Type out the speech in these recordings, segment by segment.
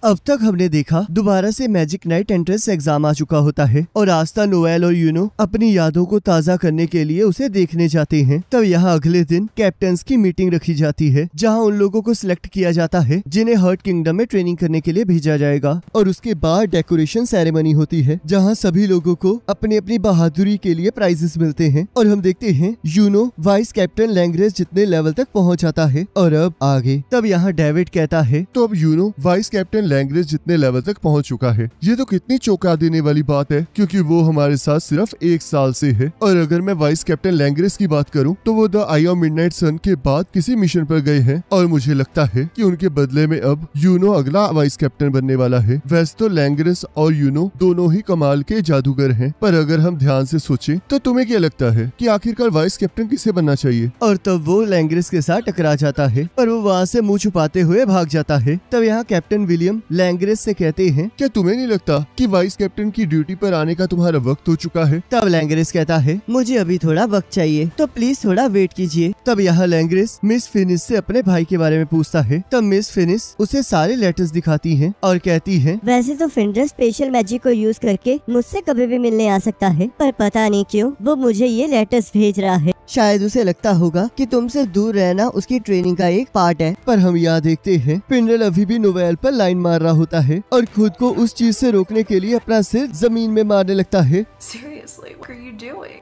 अब तक हमने देखा दोबारा से मैजिक नाइट एंट्रेंस एग्जाम आ चुका होता है और आस्था, नोएल और यूनो अपनी यादों को ताज़ा करने के लिए उसे देखने जाते हैं। तब यहाँ अगले दिन कैप्टन्स की मीटिंग रखी जाती है जहाँ उन लोगों को सिलेक्ट किया जाता है जिन्हें हर्ट किंगडम में ट्रेनिंग करने के लिए भेजा जाएगा। और उसके बाद डेकोरेशन सेरेमनी होती है जहाँ सभी लोगों को अपनी अपनी बहादुरी के लिए प्राइजेस मिलते हैं। और हम देखते हैं यूनो वाइस कैप्टन लैंग्रेस जितने लेवल तक पहुँच जाता है। और अब आगे तब यहाँ डेविड कहता है, तो अब यूनो वाइस कैप्टन लैंग्रेस जितने लेवल तक पहुंच चुका है। ये तो कितनी चौंका देने वाली बात है क्योंकि वो हमारे साथ सिर्फ 1 साल से है। और अगर मैं वाइस कैप्टन लैंग्रेस की बात करूं तो वो द आई ऑफ मिडनाइट सन के बाद किसी मिशन पर गए हैं और मुझे लगता है कि उनके बदले में अब यूनो अगला वाइस कैप्टन बनने वाला है। वैसे तो लैंग्रेस और यूनो दोनों ही कमाल के जादूगर हैं, पर अगर हम ध्यान से सोचें तो तुम्हें क्या लगता है कि आखिरकार वाइस कैप्टन किसे बनना चाहिए? और तब वो लैंग्रेस के साथ टकरा जाता है पर वो वहाँ से मुंह छुपाते हुए भाग जाता है। तब यहाँ कैप्टन विलियम लैंग्रेस से कहते हैं, क्या तुम्हें नहीं लगता कि वाइस कैप्टन की ड्यूटी पर आने का तुम्हारा वक्त हो चुका है? तब लैंग्रेस कहता है, मुझे अभी थोड़ा वक्त चाहिए तो प्लीज थोड़ा वेट कीजिए। तब यहाँ लैंग्रेस मिस फिनिस से अपने भाई के बारे में पूछता है। तब मिस फिनिस उसे सारे लेटर्स दिखाती है और कहती है, वैसे तो फिंडर स्पेशल मैजिक को यूज करके मुझसे कभी भी मिलने आ सकता है, पर पता नहीं क्यों वो मुझे ये लेटर्स भेज रहा है। शायद उसे लगता होगा कि तुमसे दूर रहना उसकी ट्रेनिंग का एक पार्ट है। पर हम यहाँ देखते हैं फिंडल अभी भी नोवेल पर लाइन मार रहा होता है और खुद को उस चीज से रोकने के लिए अपना सिर जमीन में मारने लगता है।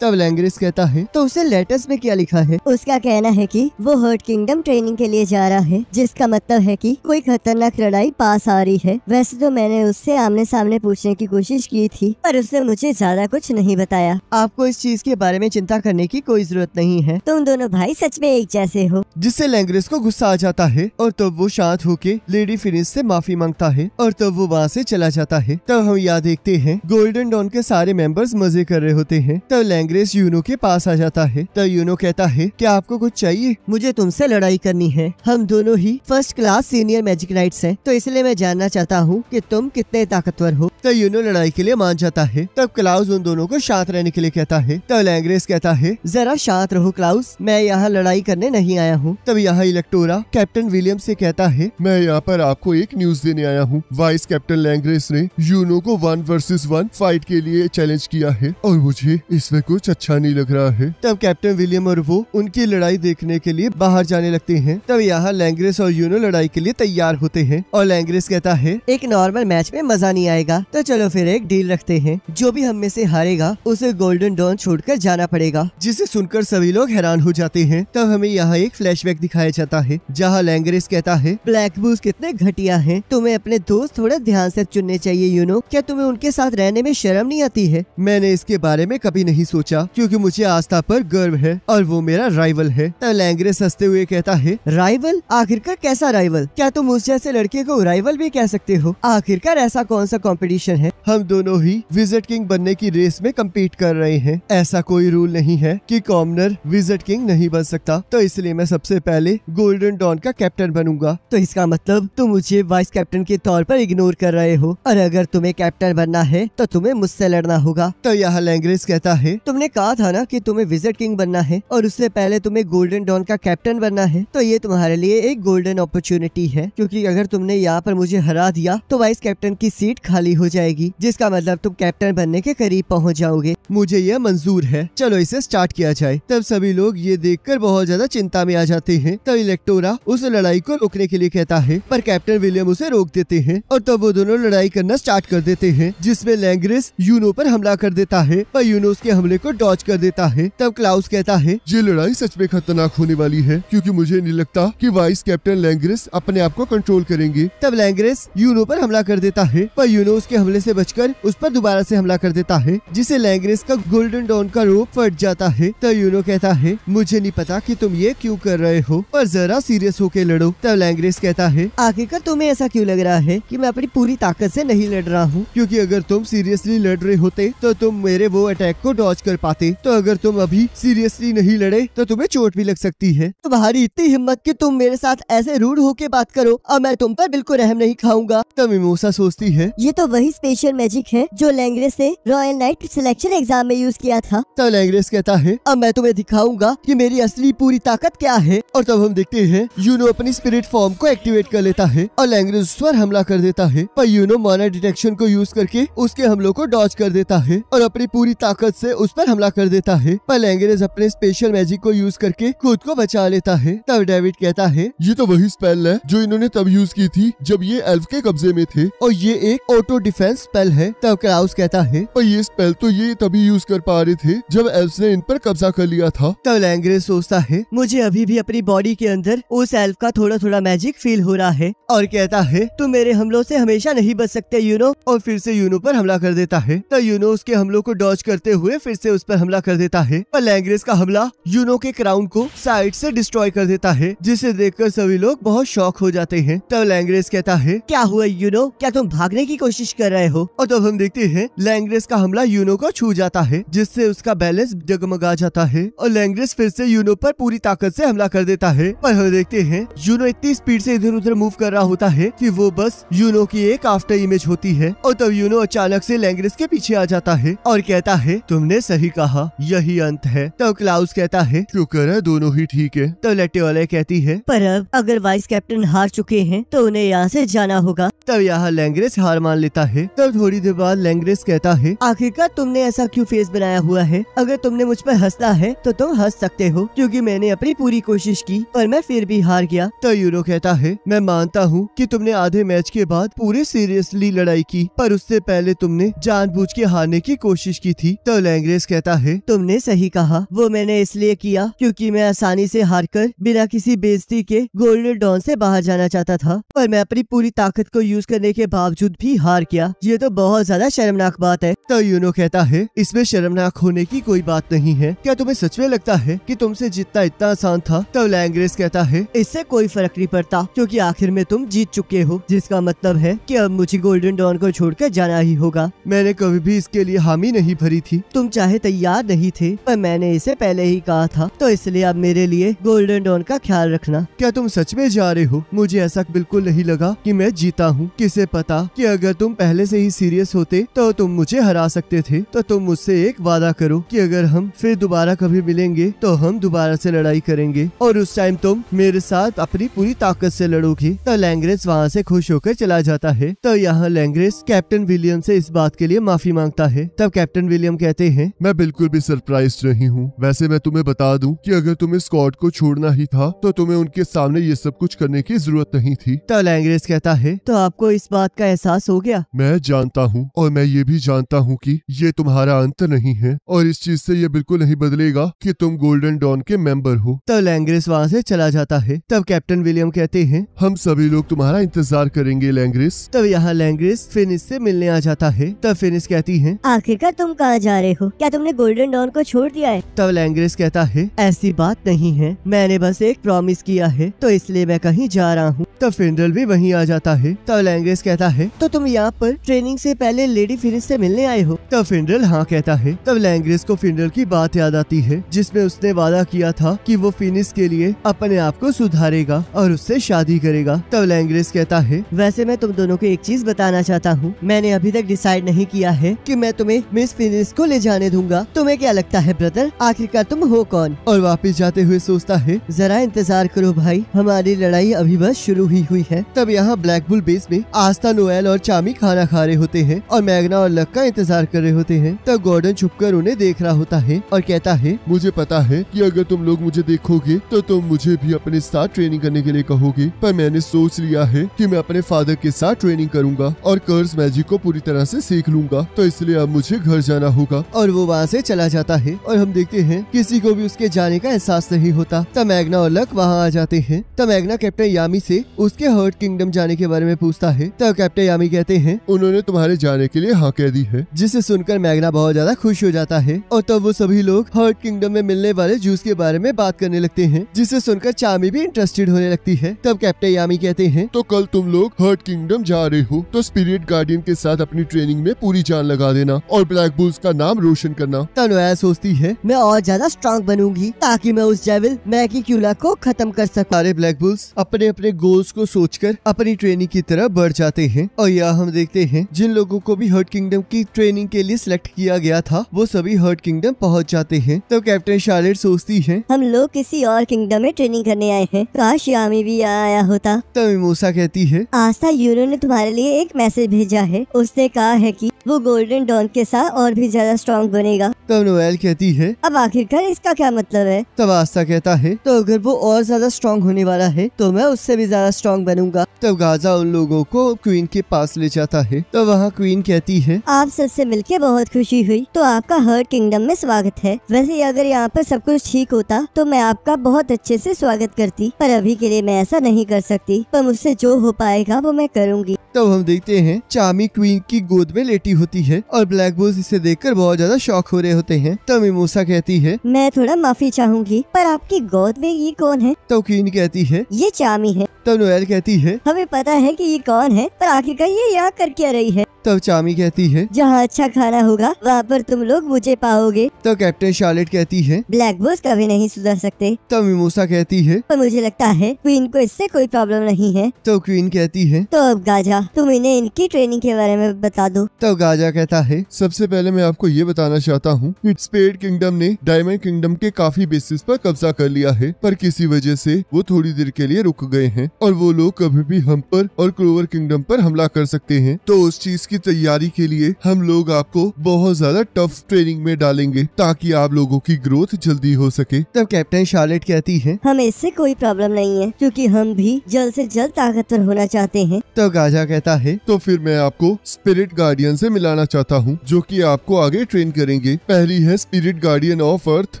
तब लैंग्रेस कहता है, तो उसे लेटर्स में क्या लिखा है? उसका कहना है कि वो हर्ट किंगडम ट्रेनिंग के लिए जा रहा है, जिसका मतलब है कि कोई खतरनाक लड़ाई पास आ रही है। वैसे तो मैंने उससे आमने सामने पूछने की कोशिश की थी पर उसने मुझे ज्यादा कुछ नहीं बताया। आपको इस चीज के बारे में चिंता करने की कोई जरूरत नहीं है। तुम दोनों भाई सच में एक जैसे हो। जिससे लैंग्रेस को गुस्सा आ जाता है और तब वो शांत होके लेडी फिनिस से माफी मांगता है और तब वो वहाँ से चला जाता है। तब हम यहाँ देखते हैं गोल्डन डॉन के सारे मेंबर्स मजे कर रहे होते हैं। तब लैंग्रेस यूनो के पास आ जाता है। तब यूनो कहता है, क्या आपको कुछ चाहिए? मुझे तुमसे लड़ाई करनी है। हम दोनों ही first class senior magic knights हैं, तो इसलिए मैं जानना चाहता हूँ कि तुम कितने ताकतवर हो। तब यूनो लड़ाई के लिए मान जाता है। तब क्लाउस उन दोनों को शांत रहने के लिए कहता है। तब लैंग्रेस कहता है, जरा शांत रहो क्लाउस, मैं यहाँ लड़ाई करने नहीं आया हूँ। तब यहाँ इलेक्टोरा कैप्टन विलियम से कहता है, मैं यहाँ पर आपको एक न्यूज देने आया हूँ। वाइस कैप्टन लैंग्रेस ने यूनो को 1 वर्सेस 1 फाइट के लिए चैलेंज किया है और मुझे इसमें कुछ अच्छा नहीं लग रहा है। तब कैप्टन विलियम और वो उनकी लड़ाई देखने के लिए बाहर जाने लगते हैं। तब यहाँ लैंग्रेस और यूनो लड़ाई के लिए तैयार होते हैं और लैंग्रेस कहता है, एक नॉर्मल मैच में मजा नहीं आएगा, तो चलो फिर एक डील रखते हैं। जो भी हम में से हारेगा उसे गोल्डन डॉन छोड़कर जाना पड़ेगा। जिसे सुनकर सभी लोग हैरान हो जाते हैं। तब हमें यहाँ एक फ्लैशबैक दिखाया जाता है जहाँ लैंग्रेस कहता है, ब्लैक बूज कितने घटिया हैं, तुम्हें अपने दोस्त थोड़ा ध्यान से चुनने चाहिए यूनो। क्या तुम्हें उनके साथ रहने में शर्म नहीं आती है? मैंने इसके बारे में कभी नहीं सोचा क्योंकि मुझे आस्था पर गर्व है और वो मेरा राइवल है। तब लैंग्रेस हंसते हुए कहता है, राइवल? आखिरकार कैसा राइवल? क्या तुम उस जैसे लड़के को राइवल भी कह सकते हो? आखिरकार ऐसा कौन सा कंपटीशन है? हम दोनों ही विजिट किंग बनने की रेस में कम्पीट कर रहे हैं। ऐसा कोई रूल नहीं है कि कॉमनर विजिट किंग नहीं बन सकता, तो इसलिए मैं सबसे पहले गोल्डन डॉन का कैप्टन बनूंगा। तो इसका मतलब तुम मुझे वाइस कैप्टन के तौर पर इग्नोर कर रहे हो और अगर तुम्हें कैप्टन बनना है तो तुम्हें मुझसे लड़ना होगा। तो यहाँ लैंग्रेस कहता है, तुमने कहा था ना कि तुम्हें विजिट किंग बनना है और उससे पहले तुम्हें गोल्डन डॉन का कैप्टन बनना है, तो ये तुम्हारे लिए एक गोल्डन अपॉर्चुनिटी है क्योंकि अगर तुमने यहाँ पर मुझे हरा दिया तो वाइस कैप्टन की सीट खाली हो जाएगी, जिसका मतलब तुम कैप्टन बनने के करीब पहुँच जाओगे। मुझे यह मंजूर है, चलो इसे स्टार्ट किया जाए। तब सभी लोग ये देखकर बहुत ज्यादा चिंता में आ जाते हैं। तब इलेक्टोरा उस लड़ाई को रोकने के लिए कहता है पर कैप्टन विलियम उसे रोक देते हैं और तब वो दोनों लड़ाई करना स्टार्ट कर देते हैं, जिसमें लैंग्रेस यूनो पर हमला कर देता है पर यूनो उसके हमले को डॉज कर देता है। तब क्लाउस कहता है, ये लड़ाई सच में खतरनाक होने वाली है क्योंकि मुझे नहीं लगता कि वाइस कैप्टन लैंग्रेस अपने आप को कंट्रोल करेंगे। तब लैंग्रेस यूनो पर हमला कर देता है पर यूनो उसके हमले से बचकर उस पर दोबारा से हमला कर देता है, जिससे लैंग्रेस का गोल्डन डॉन का रोप फट जाता है। तब यूनो कहता है, मुझे नहीं पता कि तुम ये क्यों कर रहे हो, पर जरा सीरियस होके लड़ो। तब लैंग्रेस कहता है, आखिरकार तुम्हें ऐसा क्यों लग रहा है कि मैं अपनी पूरी ताकत से नहीं लड़ रहा हूँ? क्योंकि अगर तुम सीरियसली लड़ रहे होते तो तुम मेरे वो अटैक को डॉज कर पाते। तो अगर तुम अभी सीरियसली नहीं लड़े तो तुम्हें चोट भी लग सकती है। तुम्हारी इतनी हिम्मत कि तुम मेरे साथ ऐसे रूड होके बात करो और मैं तुम पर बिल्कुल रहम नहीं खाऊंगा। तब मिमोसा सोचती है, ये तो वही स्पेशल मैजिक है जो लैंग्रेस ने रॉयल नाइट सिलेक्शन एग्जाम में यूज किया था। तब लैंग्रेस कहता है, अब मैं तुम्हें तुम्हें दिखाऊंगा कि मेरी असली पूरी ताकत क्या है। और तब हम देखते हैं यूनो अपनी स्पिरिट फॉर्म को एक्टिवेट कर लेता है और लैंग्रेज उस पर हमला कर देता है, पर यूनो माना डिटेक्शन को यूज करके उसके हमलों को डॉज कर देता है और अपनी पूरी ताकत से उस पर हमला कर देता है, पर लैंग्रेज अपने स्पेशल मैजिक को यूज करके खुद को बचा लेता है। तब डेविड कहता है ये तो वही स्पेल है जो इन्होंने तब यूज की थी जब ये एल्फ के कब्जे में थे, और ये एक ऑटो डिफेंस स्पेल है। तब क्लाउस कहता है पर ये स्पेल तो ये तभी यूज कर पा रहे थे जब एल्फ ने इन पर कब्जा कर लिया था। तब लैंग्रेज सोचता है मुझे अभी भी अपनी बॉडी के अंदर उस एल्फ का थोड़ा थोड़ा मैजिक फील हो रहा है, और कहता है तुम मेरे हमलों से हमेशा नहीं बच सकते यूनो, और फिर से यूनो पर हमला कर देता है। तब यूनो उसके हमलों को डॉज करते हुए फिर से उस पर हमला कर देता है, पर लैंग्रेज का हमला यूनो के क्राउन को साइड से डिस्ट्रॉय कर देता है, जिसे देखकर सभी लोग बहुत शॉक हो जाते हैं। तब लैंग्रेज कहता है क्या हुआ यूनो, क्या तुम भागने की कोशिश कर रहे हो? और तब हम देखते हैं लैंग्रेज का हमला यूनो को छू जाता है, जिससे उसका बैलेंस डगमगा जाता है और लैंग्रेज फिर से यूनो पर पूरी ताकत से हमला कर देता है। पर हम देखते हैं यूनो इतनी स्पीड से इधर उधर मूव कर रहा होता है कि वो बस यूनो की एक आफ्टर इमेज होती है, और तब यूनो अचानक से लैंग्रेज के पीछे आ जाता है और कहता है तुमने सही कहा, यही अंत है। तब क्लाउस कहता है शुक्र है दोनों ही ठीक है। तो लेटेओले कहती है पर अब अगर वाइस कैप्टन हार चुके हैं तो उन्हें यहाँ से जाना होगा। तब यहाँ लैंग्रेज हार मान लेता है। तब थोड़ी देर बाद लैंग्रेज कहता है आखिरकार तुमने ऐसा क्यों फेस बनाया हुआ है? अगर तुमने मुझ पर हंसना है तो तुम हंस सकते हो, क्योंकि मैंने अपनी पूरी कोशिश की पर मैं फिर भी हार गया। तो यूनो कहता है मैं मानता हूँ कि तुमने आधे मैच के बाद पूरे सीरियसली लड़ाई की, पर उससे पहले तुमने जानबूझ के हारने की कोशिश की थी। तो लैंग्रेज कहता है तुमने सही कहा, वो मैंने इसलिए किया क्योंकि मैं आसानी से हारकर बिना किसी बेइज्जती के गोल्डन डॉन से बाहर जाना चाहता था, पर मैं अपनी पूरी ताकत को यूज करने के बावजूद भी हार गया। ये तो बहुत ज्यादा शर्मनाक बात है। तो यूनो कहता है इसमें शर्मनाक होने की कोई बात नहीं है, क्या तुम्हें सच में लगता है कि तुमसे जीतना इतना आसान था? तो लैंग्रेज कहता है इससे कोई फर्क नहीं पड़ता, क्योंकि आखिर में तुम जीत चुके हो, जिसका मतलब है कि अब मुझे गोल्डन डॉन को छोड़कर जाना ही होगा। मैंने कभी भी इसके लिए हामी नहीं भरी थी, तुम चाहे तैयार नहीं थे, पर मैंने इसे पहले ही कहा था, तो इसलिए अब मेरे लिए गोल्डन डॉन का ख्याल रखना। क्या तुम सच में जा रहे हो? मुझे ऐसा बिल्कुल नहीं लगा कि मैं जीता हूँ। किसे पता कि अगर तुम पहले से ही सीरियस होते तो तुम मुझे हरा सकते थे। तो तुम मुझसे एक वादा करो कि अगर हम फिर दोबारा कभी मिलेंगे तो हम दोबारा से लड़ाई करेंगे, और उस टाइम तुम मेरे साथ अपनी पूरी ताकत से लड़ोगी। तो लैंग्रेज वहाँ से खुश होकर चला जाता है। तो यहाँ लैंग्रेज कैप्टन विलियम से इस बात के लिए माफी मांगता है। तब कैप्टन विलियम कहते हैं मैं बिल्कुल भी सरप्राइज नहीं हूँ। वैसे मैं तुम्हें बता दूं कि अगर तुम्हें स्कॉट को छोड़ना ही था तो तुम्हें उनके सामने ये सब कुछ करने की जरूरत नहीं थी। तो लैंग्रेज कहता है तो आपको इस बात का एहसास हो गया? मैं जानता हूँ, और मैं ये भी जानता हूँ कि ये तुम्हारा अंत नहीं है, और इस चीज से ये बिल्कुल नहीं बदलेगा कि तुम गोल्डन डॉन के मेंबर हो। तब लैंग्रेज वहाँ से चला जाता है। तब कैप्टन विलियम कहते हैं हम सभी लोग तुम्हारा इंतजार करेंगे लैंग्रेज। तब यहाँ लैंग्रेज फिनिश से मिलने आ जाता है। तब फिनिश कहती है आखिरकार तुम कहाँ जा रहे हो? क्या तुमने गोल्डन डॉन को छोड़ दिया है? तब लैंग्रेज कहता है ऐसी बात नहीं है, मैंने बस एक प्रॉमिस किया है, तो इसलिए मैं कहीं जा रहा हूँ। तब फिंडल भी वहीं आ जाता है। तब लैंग्रेज कहता है तो तुम यहाँ पर ट्रेनिंग से पहले लेडी फिनिश से मिलने आए हो? तब फिंडल हाँ कहता है। तब लैंग्रेज को फिंडल की बात याद आती है, जिसमें उसने वादा किया था कि वो फिनिश के लिए अपने आप को सुधारेगा और उससे शादी करेगा। तब लैंग्रेज कहता है वैसे मैं तुम दोनों को एक चीज बताना चाहता हूँ, मैंने अभी तक डिसाइड नहीं किया है कि मैं तुम्हें मिस फिनिश को ले जाने दूंगा। तुम्हें क्या लगता है ब्रदर, आखिरकार तुम हो कौन? और वापस जाते हुए सोचता है जरा इंतजार करो भाई, हमारी लड़ाई अभी बस शुरू ही हुई है। तब यहाँ ब्लैक बुल बेस में आस्था, नोएल और चामी खाना खा रहे होते हैं और मैग्ना और लक का इंतजार कर रहे होते हैं। तब गॉर्डन छुपकर उन्हें देख रहा होता है और कहता है मुझे पता है कि अगर तुम लोग मुझे देखोगे तो तुम मुझे भी अपने साथ ट्रेनिंग करने के लिए कहोगे, पर मैंने सोच लिया है कि मैं अपने फादर के साथ ट्रेनिंग करूंगा और कर्स मैजिक को पूरी तरह से सीख लूंगा, तो इसलिए अब मुझे घर जाना होगा। और वो वहाँ से चला जाता है और हम देखते हैं किसी को भी उसके जाने का एहसास नहीं होता। तब मैग्ना और लक वहाँ आ जाते हैं। तब मैग्ना कैप्टन यामी से उसके हर्ट किंगडम जाने के बारे में पूछता है। तब कैप्टन यामी कहते हैं उन्होंने तुम्हारे जाने के लिए हाँ कह दी है, जिसे सुनकर मैग्ना बहुत ज्यादा खुश हो जाता है। और तब वो सभी लोग हर्ट किंगडम में मिलने वाले जूस के बारे में बात करने लगते हैं, जिसे सुनकर चामी भी इंटरेस्टेड होने लगती है। तब कैप्टन यामी कहते हैं तो कल तुम लोग हर्ट किंगडम जा रहे हो तो स्पिरिट गार्डियन के साथ अपनी ट्रेनिंग में पूरी जान लगा देना और ब्लैक बुल्स का नाम रोशन करना। तब नोएल सोचती है मैं और ज्यादा स्ट्रांग बनूंगी ताकि मैं उस डेविल मैगी क्यूला को खत्म कर सकूं। सारे ब्लैक बुल्स अपने अपने गोल्स को सोचकर अपनी ट्रेनिंग की तरफ बढ़ जाते हैं। और यहाँ हम देखते हैं जिन लोगों को भी हर्ट किंगडम की ट्रेनिंग के लिए सिलेक्ट किया गया था वो सभी हर्ट किंगडम पहुंच जाते हैं। तब कैप्टन शार्लेट सोचती है हम लोग किसी और किंगडम में ट्रेनिंग करने आए हैं, काश यामी भी आया होता। तब मिमोसा कहती है आस्था यूनो ने तुम्हारे लिए एक मैसेज भेजा है, उसने कहा है कि वो गोल्डन डॉन के साथ और भी ज्यादा स्ट्रॉन्ग बनेगा। तब नोएल कहती है अब आखिरकार इसका क्या मतलब है? तब आस्था कहता है तो अगर वो और ज्यादा स्ट्रॉन्ग होने वाला है तो मैं उससे भी ज्यादा स्ट्रॉन्ग बनूंगा। तब गाजा उन लोगों को क्वीन के पास ले जाता है। तब वहाँ क्वीन कहती है आप सबसे मिलके बहुत खुशी हुई, तो आपका हर्ट किंगडम में स्वागत है। वैसे अगर यहाँ पर सब कुछ ठीक होता तो मैं आपका बहुत अच्छे से स्वागत करती, पर अभी के लिए मैं ऐसा नहीं कर सकती, पर मुझसे जो हो पाएगा वो मैं करूँगी। तब हम देखते हैं चामी क्वीन की गोद में लेटी होती है और ब्लैक बोस इसे देखकर बहुत ज्यादा शॉक हो रहे होते हैं। तब मिमोसा कहती है मैं थोड़ा माफी चाहूंगी, पर आपकी गोद में ये कौन है? तब क्वीन कहती है ये चामी है। तब नोएल कहती है हमें पता है कि ये कौन है, पर आखिरकार ये यहाँ कर क्या रही है? तब चामी कहती है जहाँ अच्छा खाना होगा वहाँ पर तुम लोग मुझे पाओगे। तब कैप्टन शार्लेट कहती है ब्लैक बॉस कभी नहीं सुधर सकते। तब मिमोसा कहती है पर मुझे लगता है क्वीन को इससे कोई प्रॉब्लम नहीं है। तब क्वीन कहती है तो अब गाजा तुम इन्हें इनकी ट्रेनिंग के बारे में बता दो। तब गाजा कहता है सबसे पहले मैं आपको ये बताना चाहता हूँ कि स्पेड किंगडम ने डायमंड किंगडम के काफी बेसिस पर कब्जा कर लिया है, पर किसी वजह से वो थोड़ी देर के लिए रुक गए हैं और वो लोग कभी भी हम पर और क्लोवर किंगडम पर हमला कर सकते हैं। तो उस चीज की तैयारी के लिए हम लोग आपको बहुत ज्यादा टफ ट्रेनिंग में डालेंगे ताकि आप लोगों की ग्रोथ जल्दी हो सके। तब कैप्टन शार्लेट कहती है हमें इससे कोई प्रॉब्लम नहीं है, क्योंकि हम भी जल्द से जल्द ताकतवर होना चाहते हैं। तब गाजा कहता है तो फिर मैं आपको स्पिरिट गार्डियन से मिलाना चाहता हूँ जो कि आपको आगे ट्रेन करेंगे। पहली है स्पिरिट गार्डियन ऑफ अर्थ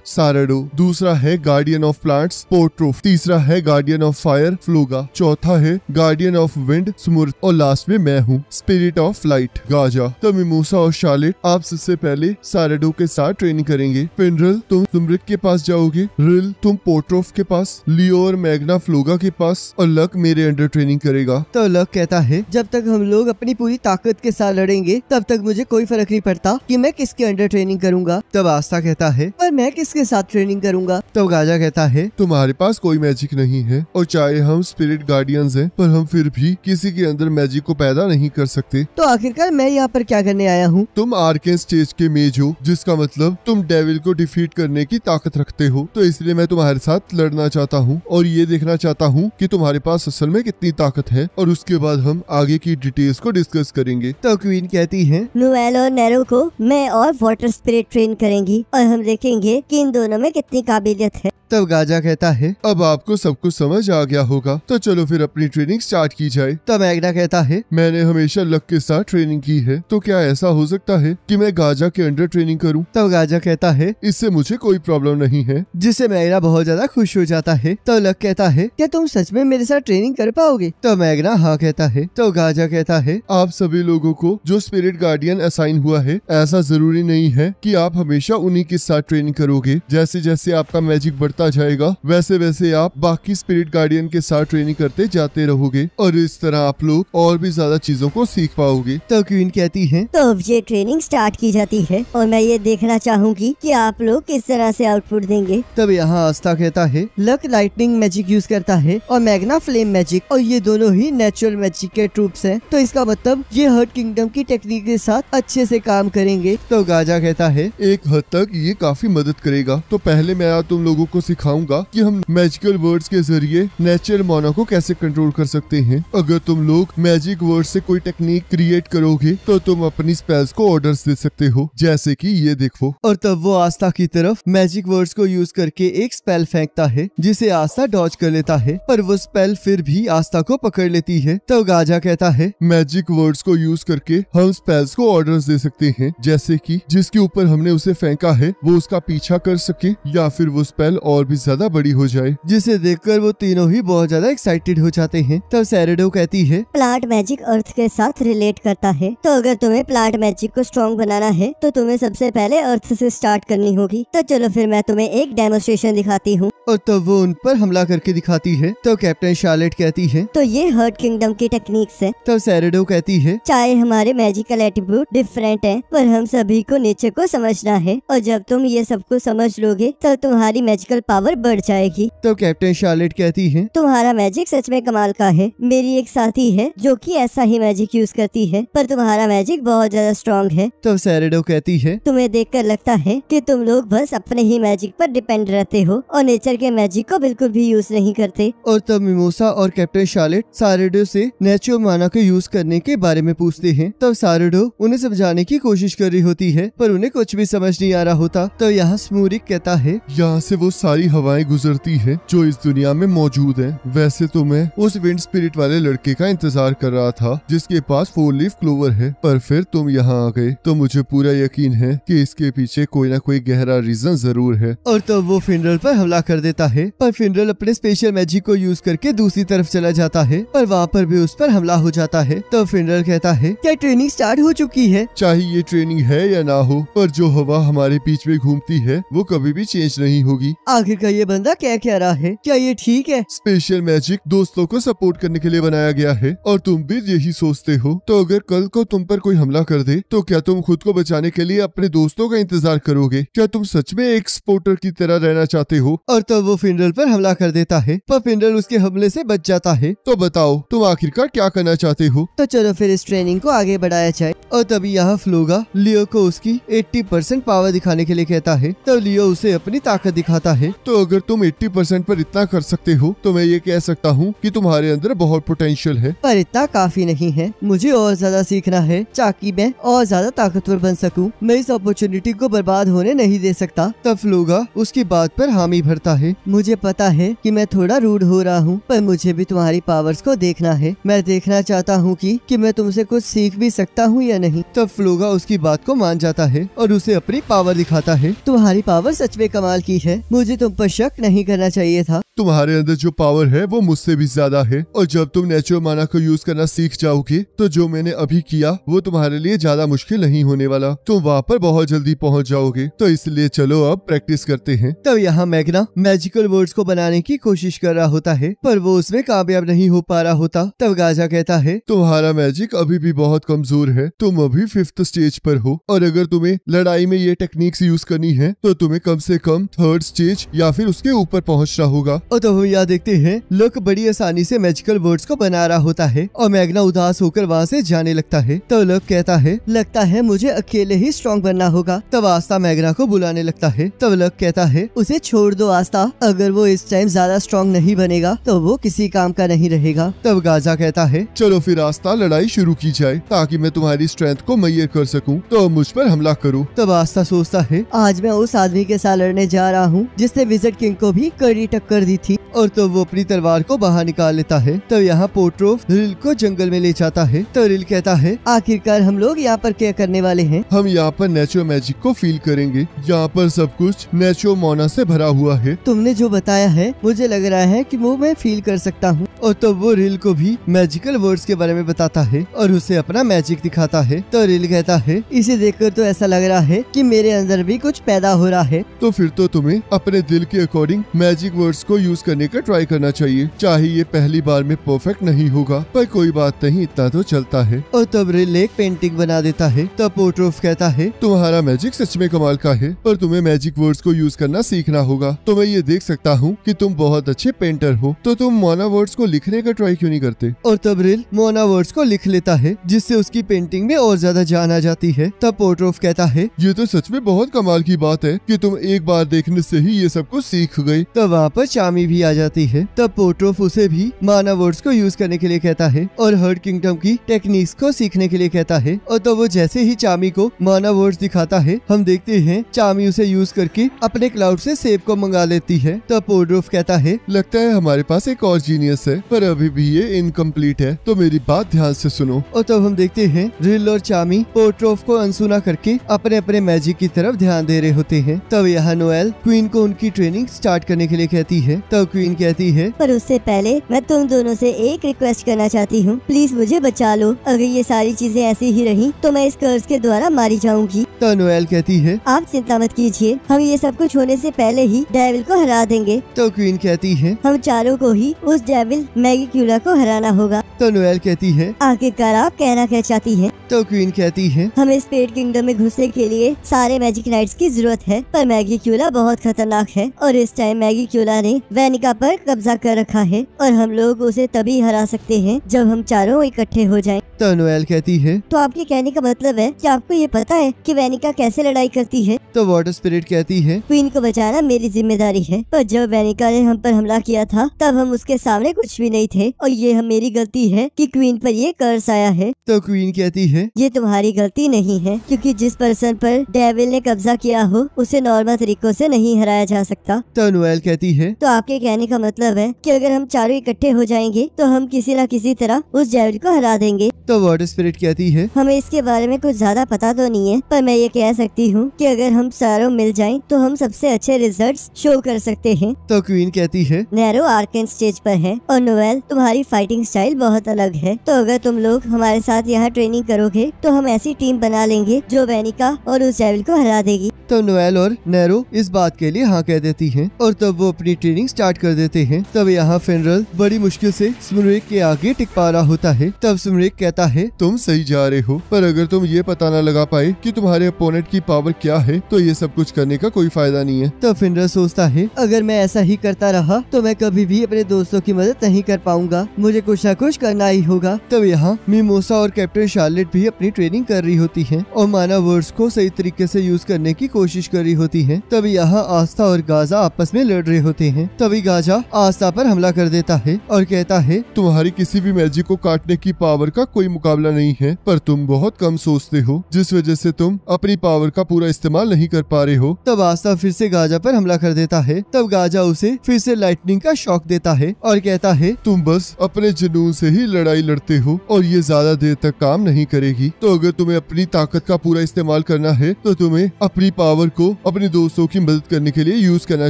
साराडो, दूसरा है गार्डियन ऑफ प्लांट्स पोर्ट्रोफ, तीसरा है गार्डियन ऑफ फायर फ्लोगा, चौथा है गार्डियन ऑफ विंड स्मुर्थ और लास्ट में मैं हूँ स्पिरिट ऑफ लाइट गाजा। तो मिमोसा और शार्लेट आप सबसे पहले साराडो के साथ ट्रेनिंग करेंगे। फिनरल तुम सुमरिक के पास जाओगे, रिल तुम पोर्ट्रोफ के पास, लियो और मैग्ना फ्लोगा के पास और लक मेरे अंडर ट्रेनिंग करेगा। तो लक कहता है जब तक हम लोग अपनी पूरी ताकत के साथ लड़ेंगे तब तक मुझे कोई फर्क नहीं पड़ता कि मैं किसके अंडर ट्रेनिंग करूंगा। तब आस्था कहता है पर मैं किसके साथ ट्रेनिंग करूंगा। तब गाजा कहता है तुम्हारे पास कोई मैजिक नहीं है और चाहे हम स्पिरिट गार्डियंस हैं पर हम फिर भी किसी के अंदर मैजिक को पैदा नहीं कर सकते। तो आखिरकार मैं यहाँ पर क्या करने आया हूँ? तुम आर्केन स्टेज के मेज हो, जिसका मतलब तुम डेविल को डिफीट करने की ताकत रखते हो। तो इसलिए मैं तुम्हारे साथ लड़ना चाहता हूँ और ये देखना चाहता हूँ कि तुम्हारे पास असल में कितनी ताकत है और उसके बाद हम आगे की डिटेल्स को डिस्कस करेंगे। तो क्वीन कहती है नोएल और नेरो को मैं और वाटर स्पिरिट ट्रेन करेंगी और हम देखेंगे कि इन दोनों में कितनी काबिलियत है। तब गाजा कहता है अब आपको सब कुछ समझ आ गया होगा, तो चलो फिर अपनी ट्रेनिंग स्टार्ट की जाए। तब मैग्ना कहता है मैंने हमेशा लक के साथ ट्रेनिंग की है, तो क्या ऐसा हो सकता है कि मैं गाजा के अंडर ट्रेनिंग करूं? तब गाजा कहता है इससे मुझे कोई प्रॉब्लम नहीं है, जिससे मैग्ना बहुत ज्यादा खुश हो जाता है। तब लक कहता है क्या तुम सच में मेरे साथ ट्रेनिंग कर पाओगे? तब मैग्ना हाँ कहता है। तो गाजा कहता है आप सभी लोगों को जो स्पिरिट गार्डियन असाइन हुआ है, ऐसा जरूरी नहीं है कि आप हमेशा उन्हीं के साथ ट्रेनिंग करोगे। जैसे जैसे आपका मैजिक बढ़ता जाएगा वैसे वैसे आप बाकी स्पिरिट गार्डियन के साथ ट्रेनिंग करते जाते रहोगे और इस तरह आप लोग और भी ज्यादा चीजों को सीख पाओगे। तो क्वीन कहती है तो अब ये ट्रेनिंग स्टार्ट की जाती है और मैं ये देखना चाहूंगी कि आप लोग किस तरह से आउटपुट देंगे। तब यहाँ आस्था कहता है लक लाइटनिंग मैजिक यूज करता है और मैग्ना फ्लेम मैजिक, और ये दोनों ही नेचुरल मैजिक के ट्रूप्स हैं। तो इसका मतलब ये हर्ट किंगडम की टेक्निक के साथ अच्छे से काम करेंगे। तो गाजा कहता है एक हद तक ये काफी मदद करेगा। तो पहले मैं आज तुम लोगों को सिखाऊंगा कि हम मैजिकल वर्ड्स के जरिए नेचुरल माना को कैसे कंट्रोल कर सकते हैं। अगर तुम लोग मैजिक वर्ड्स से कोई टेक्निक क्रिएट करोगे तो तुम अपनी स्पेल्स को ऑर्डर्स दे सकते हो, जैसे कि ये देखो। और तब वो आस्था की तरफ मैजिक वर्ड्स को यूज करके एक स्पेल फेंकता है जिसे आस्था डॉज कर लेता है, पर वो स्पेल फिर भी आस्था को पकड़ लेती है। तब गाजा कहता है मैजिक वर्ड्स को यूज करके हम स्पेल्स को ऑर्डर्स दे सकते हैं, जैसे कि जिसके ऊपर हमने उसे फेंका है वो उसका पीछा कर सके या फिर वो स्पेल और भी ज्यादा बड़ी हो जाए, जिसे देखकर वो तीनों ही बहुत ज्यादा एक्साइटेड हो जाते हैं। तब सैरेडो कहती है प्लांट मैजिक अर्थ के साथ रिलेट करता है, तो अगर तुम्हें प्लांट मैजिक को स्ट्रॉन्ग बनाना है तो तुम्हें सबसे पहले अर्थ से स्टार्ट करनी होगी। तो चलो फिर मैं तुम्हें एक डेमोस्ट्रेशन दिखाती हूँ। और तब वो उन पर हमला करके दिखाती है। तो कैप्टन शार्लेट कहती है, तो ये हर्ट किंगडम की टेक्निक्स है। तब सैरडो कहती है, चाहे हमारे मैजिकल एट्रीब्यूट डिफरेंट है, पर हम सभी को नेचर को समझना है, और जब तुम ये सब कुछ समझ लोगे तब तुम्हारी मैजिकल पावर बढ़ जाएगी। तब कैप्टन शार्लेट कहती है, तुम्हारा मैजिक सच में कमाल का है। मेरी एक साथी है जो कि ऐसा ही मैजिक यूज करती है, पर तुम्हारा मैजिक बहुत ज्यादा स्ट्रॉन्ग है। तब सैरडो कहती है, तुम्हें देखकर लगता है कि तुम लोग बस अपने ही मैजिक पर डिपेंड रहते हो और नेचर के मैजिक को बिल्कुल भी यूज नहीं करते। और तब मिमोसा और कैप्टन शार्लेट सैरडो से नेचुरल माना को यूज करने के बारे में पूछते हैं। तब सैरडो उन्हें समझाने की कोशिश कर रही होती है, पर उन्हें कुछ भी समझ नहीं आ रहा होता। तो यहाँ स्मूरिक कहता है, यहाँ से वो सारी हवाएं गुजरती है जो इस दुनिया में मौजूद है। वैसे तो मैं उस विंड स्पिरिट वाले लड़के का इंतजार कर रहा था जिसके पास 4 लीफ क्लोवर है, पर फिर तुम यहाँ आ गए तो मुझे पूरा यकीन है कि इसके पीछे कोई ना कोई गहरा रीजन जरूर है। और तब वो फिनरल पर हमला कर देता है, पर फिनरल अपने स्पेशल मैजिक को यूज करके दूसरी तरफ चला जाता है, पर वहाँ पर भी उस पर हमला हो जाता है। तब फिनरल कहता है, क्या ट्रेनिंग स्टार्ट हो चुकी है? चाहे ये ट्रेनिंग है या ना हो, पर जो हवा हमारे बीच में घूमती है वो कभी भी चेंज नहीं होगी। आखिर का ये बंदा क्या कह रहा है? क्या ये ठीक है? स्पेशल मैजिक दोस्तों को सपोर्ट करने के लिए बनाया गया है और तुम भी यही सोचते हो। तो अगर कल को तुम पर कोई हमला कर दे तो क्या तुम खुद को बचाने के लिए अपने दोस्तों का इंतजार करोगे? क्या तुम सच में एक सपोर्टर की तरह रहना चाहते हो? और तब वो फिनरल पर हमला कर देता है, पर फिनरल उसके हमले से बच जाता है। तो बताओ तुम आखिरकार क्या करना चाहते हो? तो चलो फिर इस ट्रेनिंग को आगे बढ़ाया जाए। और तभी यहाँ फ्लोगा लियो को उसकी 80% पावर दिखाने के लिए कहता है। तो लियो उसे अपनी ताकत दिखाता है। तो अगर तुम 80% पर इतना कर सकते हो तो मैं ये कह सकता हूँ कि तुम्हारे अंदर बहुत पोटेंशियल है। पर इतना काफी नहीं है, मुझे और ज्यादा सीखना है ताकि मैं और ज्यादा ताकतवर बन सकूं। मैं इस अपॉर्चुनिटी को बर्बाद होने नहीं दे सकता। तब फ्लोगा उसकी बात पर हामी भरता है। मुझे पता है कि मैं थोड़ा रूड हो रहा हूँ, पर मुझे भी तुम्हारी पावर्स को देखना है। मैं देखना चाहता हूँ कि मैं तुमसे कुछ सीख भी सकता हूँ या नहीं। तब फ्लोगा उसकी बात को मान जाता है और उसे अपनी पावर दिखाता है। तुम्हारी पावर सच में कमाल की है, मुझे तुम पर शक नहीं करना चाहिए था। तुम्हारे अंदर जो पावर है वो मुझसे भी ज्यादा है, और जब तुम नेचुरल माना को यूज करना सीख जाओगे तो जो मैंने अभी किया वो तुम्हारे लिए ज्यादा मुश्किल नहीं होने वाला। तुम वहाँ पर बहुत जल्दी पहुँच जाओगे। तो इसलिए चलो अब प्रैक्टिस करते हैं। तब यहाँ मैग्ना मैजिकल वर्ड्स को बनाने की कोशिश कर रहा होता है, पर वो उसमें कामयाब नहीं हो पा रहा होता। तब गाजा कहता है, तुम्हारा मैजिक अभी भी बहुत कमजोर है। तुम अभी 5th स्टेज पर हो, और अगर तुम्हें लड़ाई में ये टेक्निक्स यूज करनी है तो तुम्हें कम से कम 3rd स्टेज या फिर उसके ऊपर पहुंचना होगा। और तो हम यहाँ देखते हैं लक बड़ी आसानी से मैजिकल वर्ड्स को बना रहा होता है और मैग्ना उदास होकर वहाँ से जाने लगता है। तो लक कहता है, लगता है मुझे अकेले ही स्ट्रॉन्ग बनना होगा। तब आस्था मैग्ना को बुलाने लगता है। तब लक कहता है, उसे छोड़ दो आस्था, अगर वो इस टाइम ज्यादा स्ट्रॉन्ग नहीं बनेगा तो वो किसी काम का नहीं रहेगा। तब गाजा कहता है, चलो फिर आस्था लड़ाई शुरू की जाए ताकि मैं तुम्हारी स्ट्रेंथ को मैयर कर सकूं। तो अब मुझ पर हमला करो। तब आस्था सोचता है, आज मैं उस आदमी के साथ लड़ने जा रहा हूँ जिसने विज़र्ड किंग को भी कड़ी टक्कर दी थी। और तो वो अपनी तलवार को बाहर निकाल लेता है। तब यहाँ पोट्रोफ रिल को जंगल में ले जाता है। तो रिल कहता है, आखिरकार हम लोग यहाँ पर क्या करने वाले हैं? हम यहाँ पर नेचुरल मैजिक को फील करेंगे। यहाँ पर सब कुछ नेचुरल मोना से भरा हुआ है। तुमने जो बताया है मुझे लग रहा है कि वो मैं फील कर सकता हूँ। और तो वो रिल को भी मैजिकल वर्ड्स के बारे में बताता है और उसे अपना मैजिक दिखाता है। तो रिल कहता है, इसे देखकर तो ऐसा लग रहा है कि मेरे अंदर भी कुछ पैदा हो रहा है। तो फिर तो तुम्हें अपने दिल के अकॉर्डिंग मैजिक वर्ड्स को यूज करने का ट्राई करना चाहिए। चाहे ये पहली बार में परफेक्ट नहीं होगा, पर कोई बात नहीं, इतना तो चलता है। और तब रिल एक पेंटिंग बना देता है। तब पोट्रोफ कहता है, तुम्हारा मैजिक सच में कमाल का है, पर तुम्हें मैजिक वर्ड्स को यूज करना सीखना होगा। तो मैं ये देख सकता हूँ कि तुम बहुत अच्छे पेंटर हो, तो तुम मोना वर्ड्स को लिखने का ट्राई क्यों नहीं करते? और तब रिल मोना वर्ड्स को लिख लेता है, जिससे उसकी पेंटिंग में और ज्यादा जान आ जाती है। तब पोट्रोफ कहता है, ये तो सच में बहुत कमाल की बात है कि तुम एक बार देखने से ही ये सब कुछ सीख गए। तब वहाँ पर चामी भी आ जाती है। तब पोट्रोफ उसे भी माना वर्ड्स को यूज करने के लिए कहता है और हर्ट किंगडम की टेक्निक्स को सीखने के लिए कहता है। और तो वो जैसे ही चामी को माना वर्ड्स दिखाता है, हम देखते हैं चामी उसे यूज करके अपने क्लाउड से सेब को मंगा लेती है। तब पोट्रोफ कहता है, लगता है हमारे पास एक और जीनियस है पर अभी भी ये इनकम्प्लीट है, तो मेरी बात ध्यान से सुनो। और तब हम देखते हैं रिल और चामी पोर्ट्रोफ को अनसुना करके अपने अपने मैजिक की तरफ ध्यान दे रहे होते हैं। तब यहाँ नोएल क्वीन को उनकी ट्रेनिंग स्टार्ट करने के लिए कहती है। तब क्वीन कहती है, पर उससे पहले मैं तुम दोनों से एक रिक्वेस्ट करना चाहती हूँ, प्लीज मुझे बचा लो। अगर ये सारी चीजें ऐसी ही रही तो मैं इस कर्ज के द्वारा मारी जाऊंगी। तब नोएल कहती है, आप चिंता मत कीजिए, हम ये सब कुछ होने से पहले ही डेविल को हरा देंगे। तो क्वीन कहती है, हम चारों को ही उस डेविल मैगीक्यूला को हराना होगा। तो नोएल कहती है, आखिरकार आप कहना क्या चाहती हैं? तो क्वीन कहती है, हमें स्पेड किंगडम में घुसने के लिए सारे मैजिक नाइट्स की जरूरत है, पर मैगीक्यूला बहुत खतरनाक है और इस टाइम मैगीक्यूला ने वेनिका पर कब्जा कर रखा है और हम लोग उसे तभी हरा सकते हैं जब हम चारों इकट्ठे हो जाएं। तो नोएल कहती है, तो आपके कहने का मतलब है कि आपको ये पता है कि वेनिका कैसे लड़ाई करती है? तो वाटर स्पिरिट कहती है, क्वीन को बचाना मेरी जिम्मेदारी है, पर जब वेनिका ने हम पर हमला किया था तब हम उसके सामने कुछ भी नहीं थे और ये मेरी गलती है कि क्वीन पर ये कर्स आया है। तो क्वीन कहती है, ये तुम्हारी गलती नहीं है, क्योंकि जिस पर्सन पर डेविल ने कब्जा किया हो उसे नॉर्मल तरीकों से नहीं हराया जा सकता। तो नोएल कहती है, तो आपके कहने का मतलब है कि अगर हम चारों इकट्ठे हो जाएंगे तो हम किसी न किसी तरह उस डेविल को हरा देंगे। तो वाटर स्पिरिट कहती है, हमें इसके बारे में कुछ ज्यादा पता तो नहीं है, पर मैं ये कह सकती हूँ कि अगर हम चारों मिल जाएं तो हम सबसे अच्छे रिजल्ट्स शो कर सकते हैं। तो क्वीन कहती है, नैरो आर्कन स्टेज पर है और नोएल तुम्हारी फाइटिंग स्टाइल बहुत अलग है, तो अगर तुम लोग हमारे साथ यहाँ ट्रेनिंग करोगे तो हम ऐसी टीम बना लेंगे जो वेनिका और उस डेविल को हरा देगी। तो नोएल और नैरो इस बात के लिए हाँ कह देती हैं और तब वो अपनी ट्रेनिंग स्टार्ट कर देते हैं। तब यहाँ फेनरल बड़ी मुश्किल से स्मुरेक के आगे टिक पा रहा होता है। तब स्मुरेक कहता है, तुम सही जा रहे हो, पर अगर तुम ये पता न लगा पाए कि तुम्हारे अपोनेंट की पावर क्या है तो ये सब कुछ करने का कोई फायदा नहीं है। तब फेनरल सोचता है, अगर मैं ऐसा ही करता रहा तो मैं कभी भी अपने दोस्तों की मदद नहीं कर पाऊंगा, मुझे कुछ न कुछ करना ही होगा। तब यहाँ मिमोसा और कैप्टन शार्लेट भी अपनी ट्रेनिंग कर रही होती है और माना वर्ड्स को सही तरीके से यूज करने की कोशिश कर रही होती है। तभी यहाँ आस्था और गाजा आपस में लड़ रहे होते हैं। तभी गाजा आस्था पर हमला कर देता है और कहता है, तुम्हारी किसी भी मैजिक को काटने की पावर का कोई मुकाबला नहीं है, पर तुम बहुत कम सोचते हो, जिस वजह से तुम अपनी पावर का पूरा इस्तेमाल नहीं कर पा रहे हो। तब आस्था फिर से गाजा पर हमला कर देता है। तब गाजा उसे फिर से लाइटनिंग का शॉक देता है और कहता है, तुम बस अपने जुनून से ही लड़ाई लड़ते हो और ये ज्यादा देर तक काम नहीं करेगी। तो अगर तुम्हें अपनी ताकत का पूरा इस्तेमाल करना है तो तुम्हें अपनी पावर को अपने दोस्तों की मदद करने के लिए यूज करना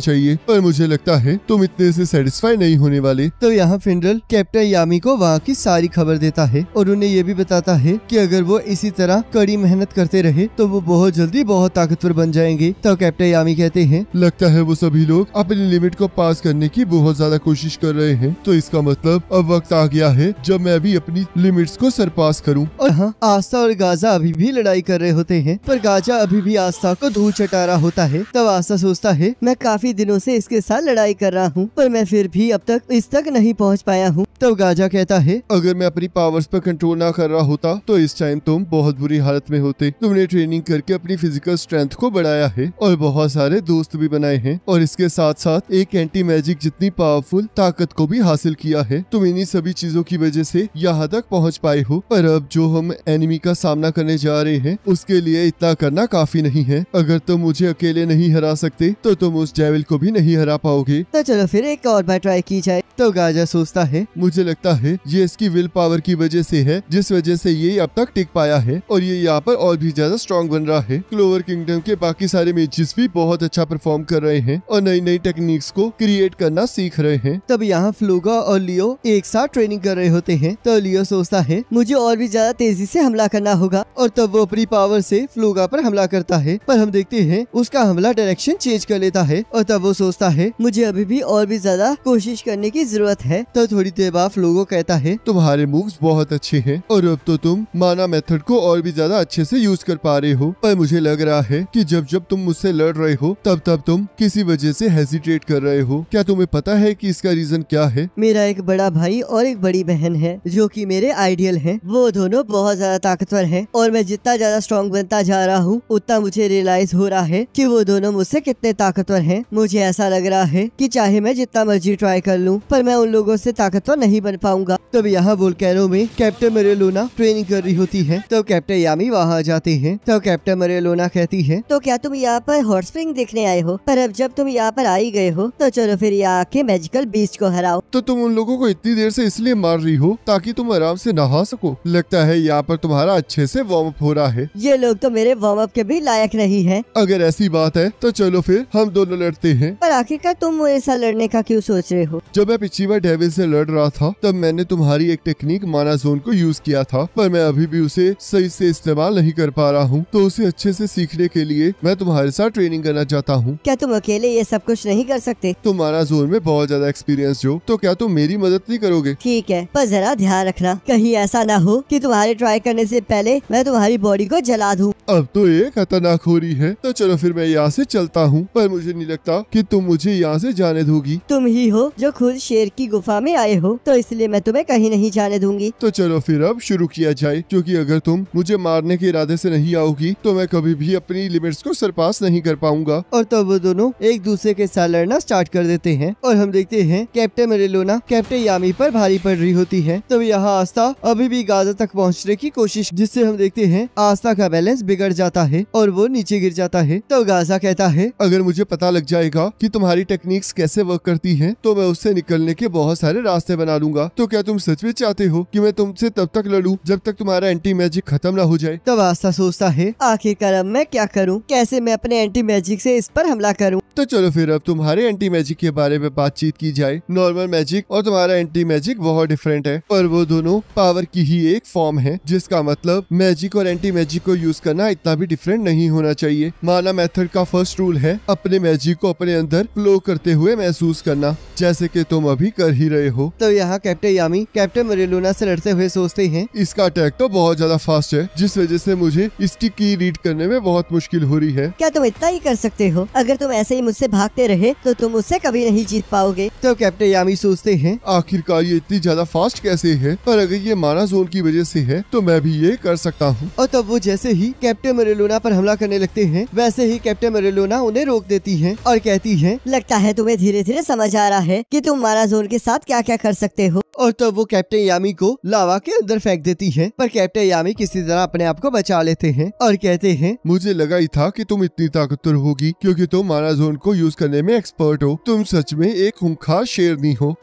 चाहिए, पर मुझे लगता है तुम इतने से सेटिस्फाई नहीं होने वाले। तो यहाँ फेनरल कैप्टन यामी को वहाँ की सारी खबर देता है और उन्हें ये भी बताता है कि अगर वो इसी तरह कड़ी मेहनत करते रहे तो वो बहुत जल्दी बहुत ताकतवर बन जाएंगे। तो कैप्टन यामी कहते हैं, लगता है वो सभी लोग अपनी लिमिट को पास करने की बहुत ज्यादा कोशिश कर रहे हैं, तो इसका मतलब अब वक्त आ गया है जब मैं भी अपनी लिमिट्स को सरपास करूं। और हाँ, आस्था और गाजा अभी भी लड़ाई कर रहे होते हैं, पर गाजा अभी भी आस्था को धूल चटा रहा होता है। तब आस्था सोचता है, मैं काफी दिनों से इसके साथ लड़ाई कर रहा हूँ, पर मैं फिर भी अब तक इस तक नहीं पहुँच पाया हूँ। तब गाजा कहता है, अगर मैं अपनी पावर्स पर कंट्रोल ना कर रहा होता तो इस टाइम तुम बहुत बुरी हालत में होते। तुमने ट्रेनिंग करके अपनी फिजिकल स्ट्रेंथ को बढ़ाया है और बहुत सारे दोस्त भी बनाए हैं और इसके साथ साथ एक एंटी मैजिक जितनी पावरफुल ताकत को भी हासिल किया है। तुम इन्हीं सभी चीजों की वजह से यहाँ तक पहुँच पाए हो, पर अब जो हम एनिमी का सामना करने जा रहे हैं उसके लिए इतना करना काफी नहीं है। अगर तुम मुझे अकेले नहीं हरा सकते तो तुम उस डेविल को भी नहीं हरा पाओगे। तो चलो फिर एक और बार ट्राई की जाए। तो गाजा सोचता है, मुझे लगता है ये इसकी विल पावर की वजह से है, जिस वजह से ये अब तक टिक पाया है और ये यहाँ पर और भी ज्यादा स्ट्रॉन्ग बन रहा है। क्लोवर किंगडम के बाकी सारे मेजेस भी बहुत अच्छा परफॉर्म कर रहे हैं और नई नई टेक्निक्स को क्रिएट करना सीख रहे हैं। तब यहाँ फ्लूगा और लियो एक साथ ट्रेनिंग कर रहे होते हैं। तो लियो सोचता है, मुझे और भी ज्यादा तेजी से हमला करना होगा और तब वो अपनी पावर से फ्लूगा पर हमला करता है, पर हम देखते हैं उसका हमला डायरेक्शन चेंज कर लेता है और तब वो सोचता है, मुझे अभी भी और भी ज्यादा कोशिश करने की जरूरत है। तो थोड़ी देर बाद फ्लूगो कहता है, तुम्हारे मूव्स बहुत अच्छे हैं और अब तो तुम माना मेथड को और भी ज्यादा अच्छे से यूज कर पा रहे हो, पर मुझे लग रहा है कि जब जब तुम मुझसे लड़ रहे हो तब तब तुम किसी वजह से हेजिटेट कर रहे हो। क्या तुम्हें पता है कि इसका रीजन क्या है? मेरा एक बड़ा भाई और एक बड़ी बहन है जो कि मेरे आइडियल हैं। वो दोनों बहुत ज्यादा ज्यादा ताकतवर है और मैं जितना ज्यादा स्ट्रॉन्ग बनता जा रहा हूँ उतना मुझे रियलाइज हो रहा है कि वो दोनों मुझसे कितने ताकतवर हैं। मुझे ऐसा लग रहा है कि चाहे मैं जितना मर्जी ट्राई कर लूँ पर मैं उन लोगों से ताकतवर नहीं बन पाऊंगा। तब यहाँ वोल्केनो में कैप्टन मेरेलोना ट्रेनिंग कर रही होती है। तब कैप्टन यामी वहाँ जाते हैं। तब कैप्टन मेरेलोना कहती है, तो क्या तुम यहाँ पर हॉट स्प्रिंग देखने आए हो? पर अब जब तुम यहाँ पर आई गए हो तो चलो फिर यहाँ आके मैजिकल बीस्ट को हराओ। तो तुम उन लोगों को इतनी देर से इसलिए मार रही हो ताकि तुम आराम से नहा सको। लगता है यहाँ पर तुम्हारा अच्छे से वार्म अप हो रहा है। ये लोग तो मेरे वार्म अप के भी लायक नहीं है। अगर ऐसी बात है तो चलो फिर हम दोनों लड़ते हैं। पर आखिरकार तुम मेरे साथ लड़ने का क्यों सोच रहे हो? जब मैं पिछली बार डेविल से लड़ रहा था तब मैंने तुम्हारी एक टेक्निक माना जोन को यूज किया था, पर मैं अभी भी उसे सही से इस्तेमाल नहीं कर पा रहा हूँ। तो उसे अच्छे से सीखने के लिए मैं तुम्हारे साथ ट्रेनिंग करना चाहता हूँ। क्या तुम अकेले ये सब कुछ नहीं कर सकते? तुम माना जोन में बहुत ज्यादा एक्सपीरियंस हो, तो क्या तुम मेरी मदद नहीं करोगे? ठीक है, पर जरा ध्यान रखना कहीं ऐसा ना हो कि तुम्हारे ट्राई करने से पहले मैं तुम्हारी बॉडी को जला दूं। अब तो ये खतरनाक हो रही है। तो चलो फिर मैं यहाँ से चलता हूँ, पर मुझे नहीं लगता कि तुम मुझे यहाँ से जाने दोगी। तुम ही हो जो खुद शेर की गुफा में आए हो, तो इसलिए मैं तुम्हें कहीं नहीं जाने दूंगी। तो चलो फिर अब शुरू किया जाए, क्योंकि अगर तुम मुझे मारने के इरादे से नहीं आओगी तो मैं कभी भी अपनी लिमिट्स को सरपास नहीं कर पाऊंगा। और तब वो दोनों एक दूसरे के साथ लड़ना स्टार्ट कर देते हैं और हम देखते हैं कैप्टन मेरेलोना कैप्टन यामी पर भारी पड़ रही होती है। तब यहाँ आस्था अभी भी गाजा तक पहुँचने की कोशिश, जिससे हम देखते हैं आस्था का बैलेंस बिगड़ जाता है और वो नीचे गिर जाता है। तो गाजा कहता है, अगर मुझे पता लग जाएगा कि तुम्हारी टेक्निक्स कैसे वर्क करती हैं, तो मैं उससे निकलने के बहुत सारे रास्ते बना लूंगा। तो क्या तुम सच में चाहते हो कि मैं तुमसे तब तक लड़ूं जब तक तुम्हारा एंटी मैजिक खत्म ना हो जाए? तब आस्था सोचता है, आखिरकार अब मैं क्या करूं? कैसे मैं अपने एंटी मैजिक से इस पर हमला करूं? तो चलो फिर अब तुम्हारे एंटी मैजिक के बारे में बातचीत की जाए। नॉर्मल मैजिक और तुम्हारा एंटी मैजिक बहुत डिफरेंट है, पर वो दोनों पावर की ही एक फॉर्म है, जिसका मतलब मैजिक और एंटी मैजिक को यूज करना इतना भी डिफरेंट नहीं होना चाहिए। माना मेथड का फर्स्ट रूल है अपने मैजिक को अपने अंदर फ्लो करते हुए महसूस करना, जैसे कि तुम अभी कर ही रहे हो। तो यहाँ कैप्टन यामी कैप्टन मेरेलोना से लड़ते हुए सोचते हैं, इसका अटैक तो बहुत ज्यादा फास्ट है, जिस वजह से मुझे इसकी की रीड करने में बहुत मुश्किल हो रही है। क्या तुम इतना ही कर सकते हो? अगर तुम ऐसे ही मुझसे भागते रहे तो तुम मुझसे कभी नहीं जीत पाओगे। तो कैप्टन यामी सोचते हैं, आखिरकार ये इतनी ज्यादा फास्ट कैसे है? पर अगर ये माना जोन की वजह से है तो मैं भी ये कर सकता हूँ। और तब वो जैसे ही कैप्टन मेरेलोना पर हमला करने लगते हैं, वैसे ही कैप्टन मेरेलोना उन्हें रोक देती है और कहती है, लगता है तुम्हें धीरे धीरे समझ आ रहा है कि तुम माना जोन के साथ क्या क्या कर सकते हो। और तब वो कैप्टन यामी को लावा के अंदर फेंक देती है, पर कैप्टन यामी किसी तरह अपने आप को बचा लेते हैं और कहते हैं, मुझे लगा ही था कि तुम इतनी ताकतवर होगी, क्योंकि तुम माना जोन को यूज करने में एक्सपर्ट हो। तुम सच में एक खूंखार शेरनी हो।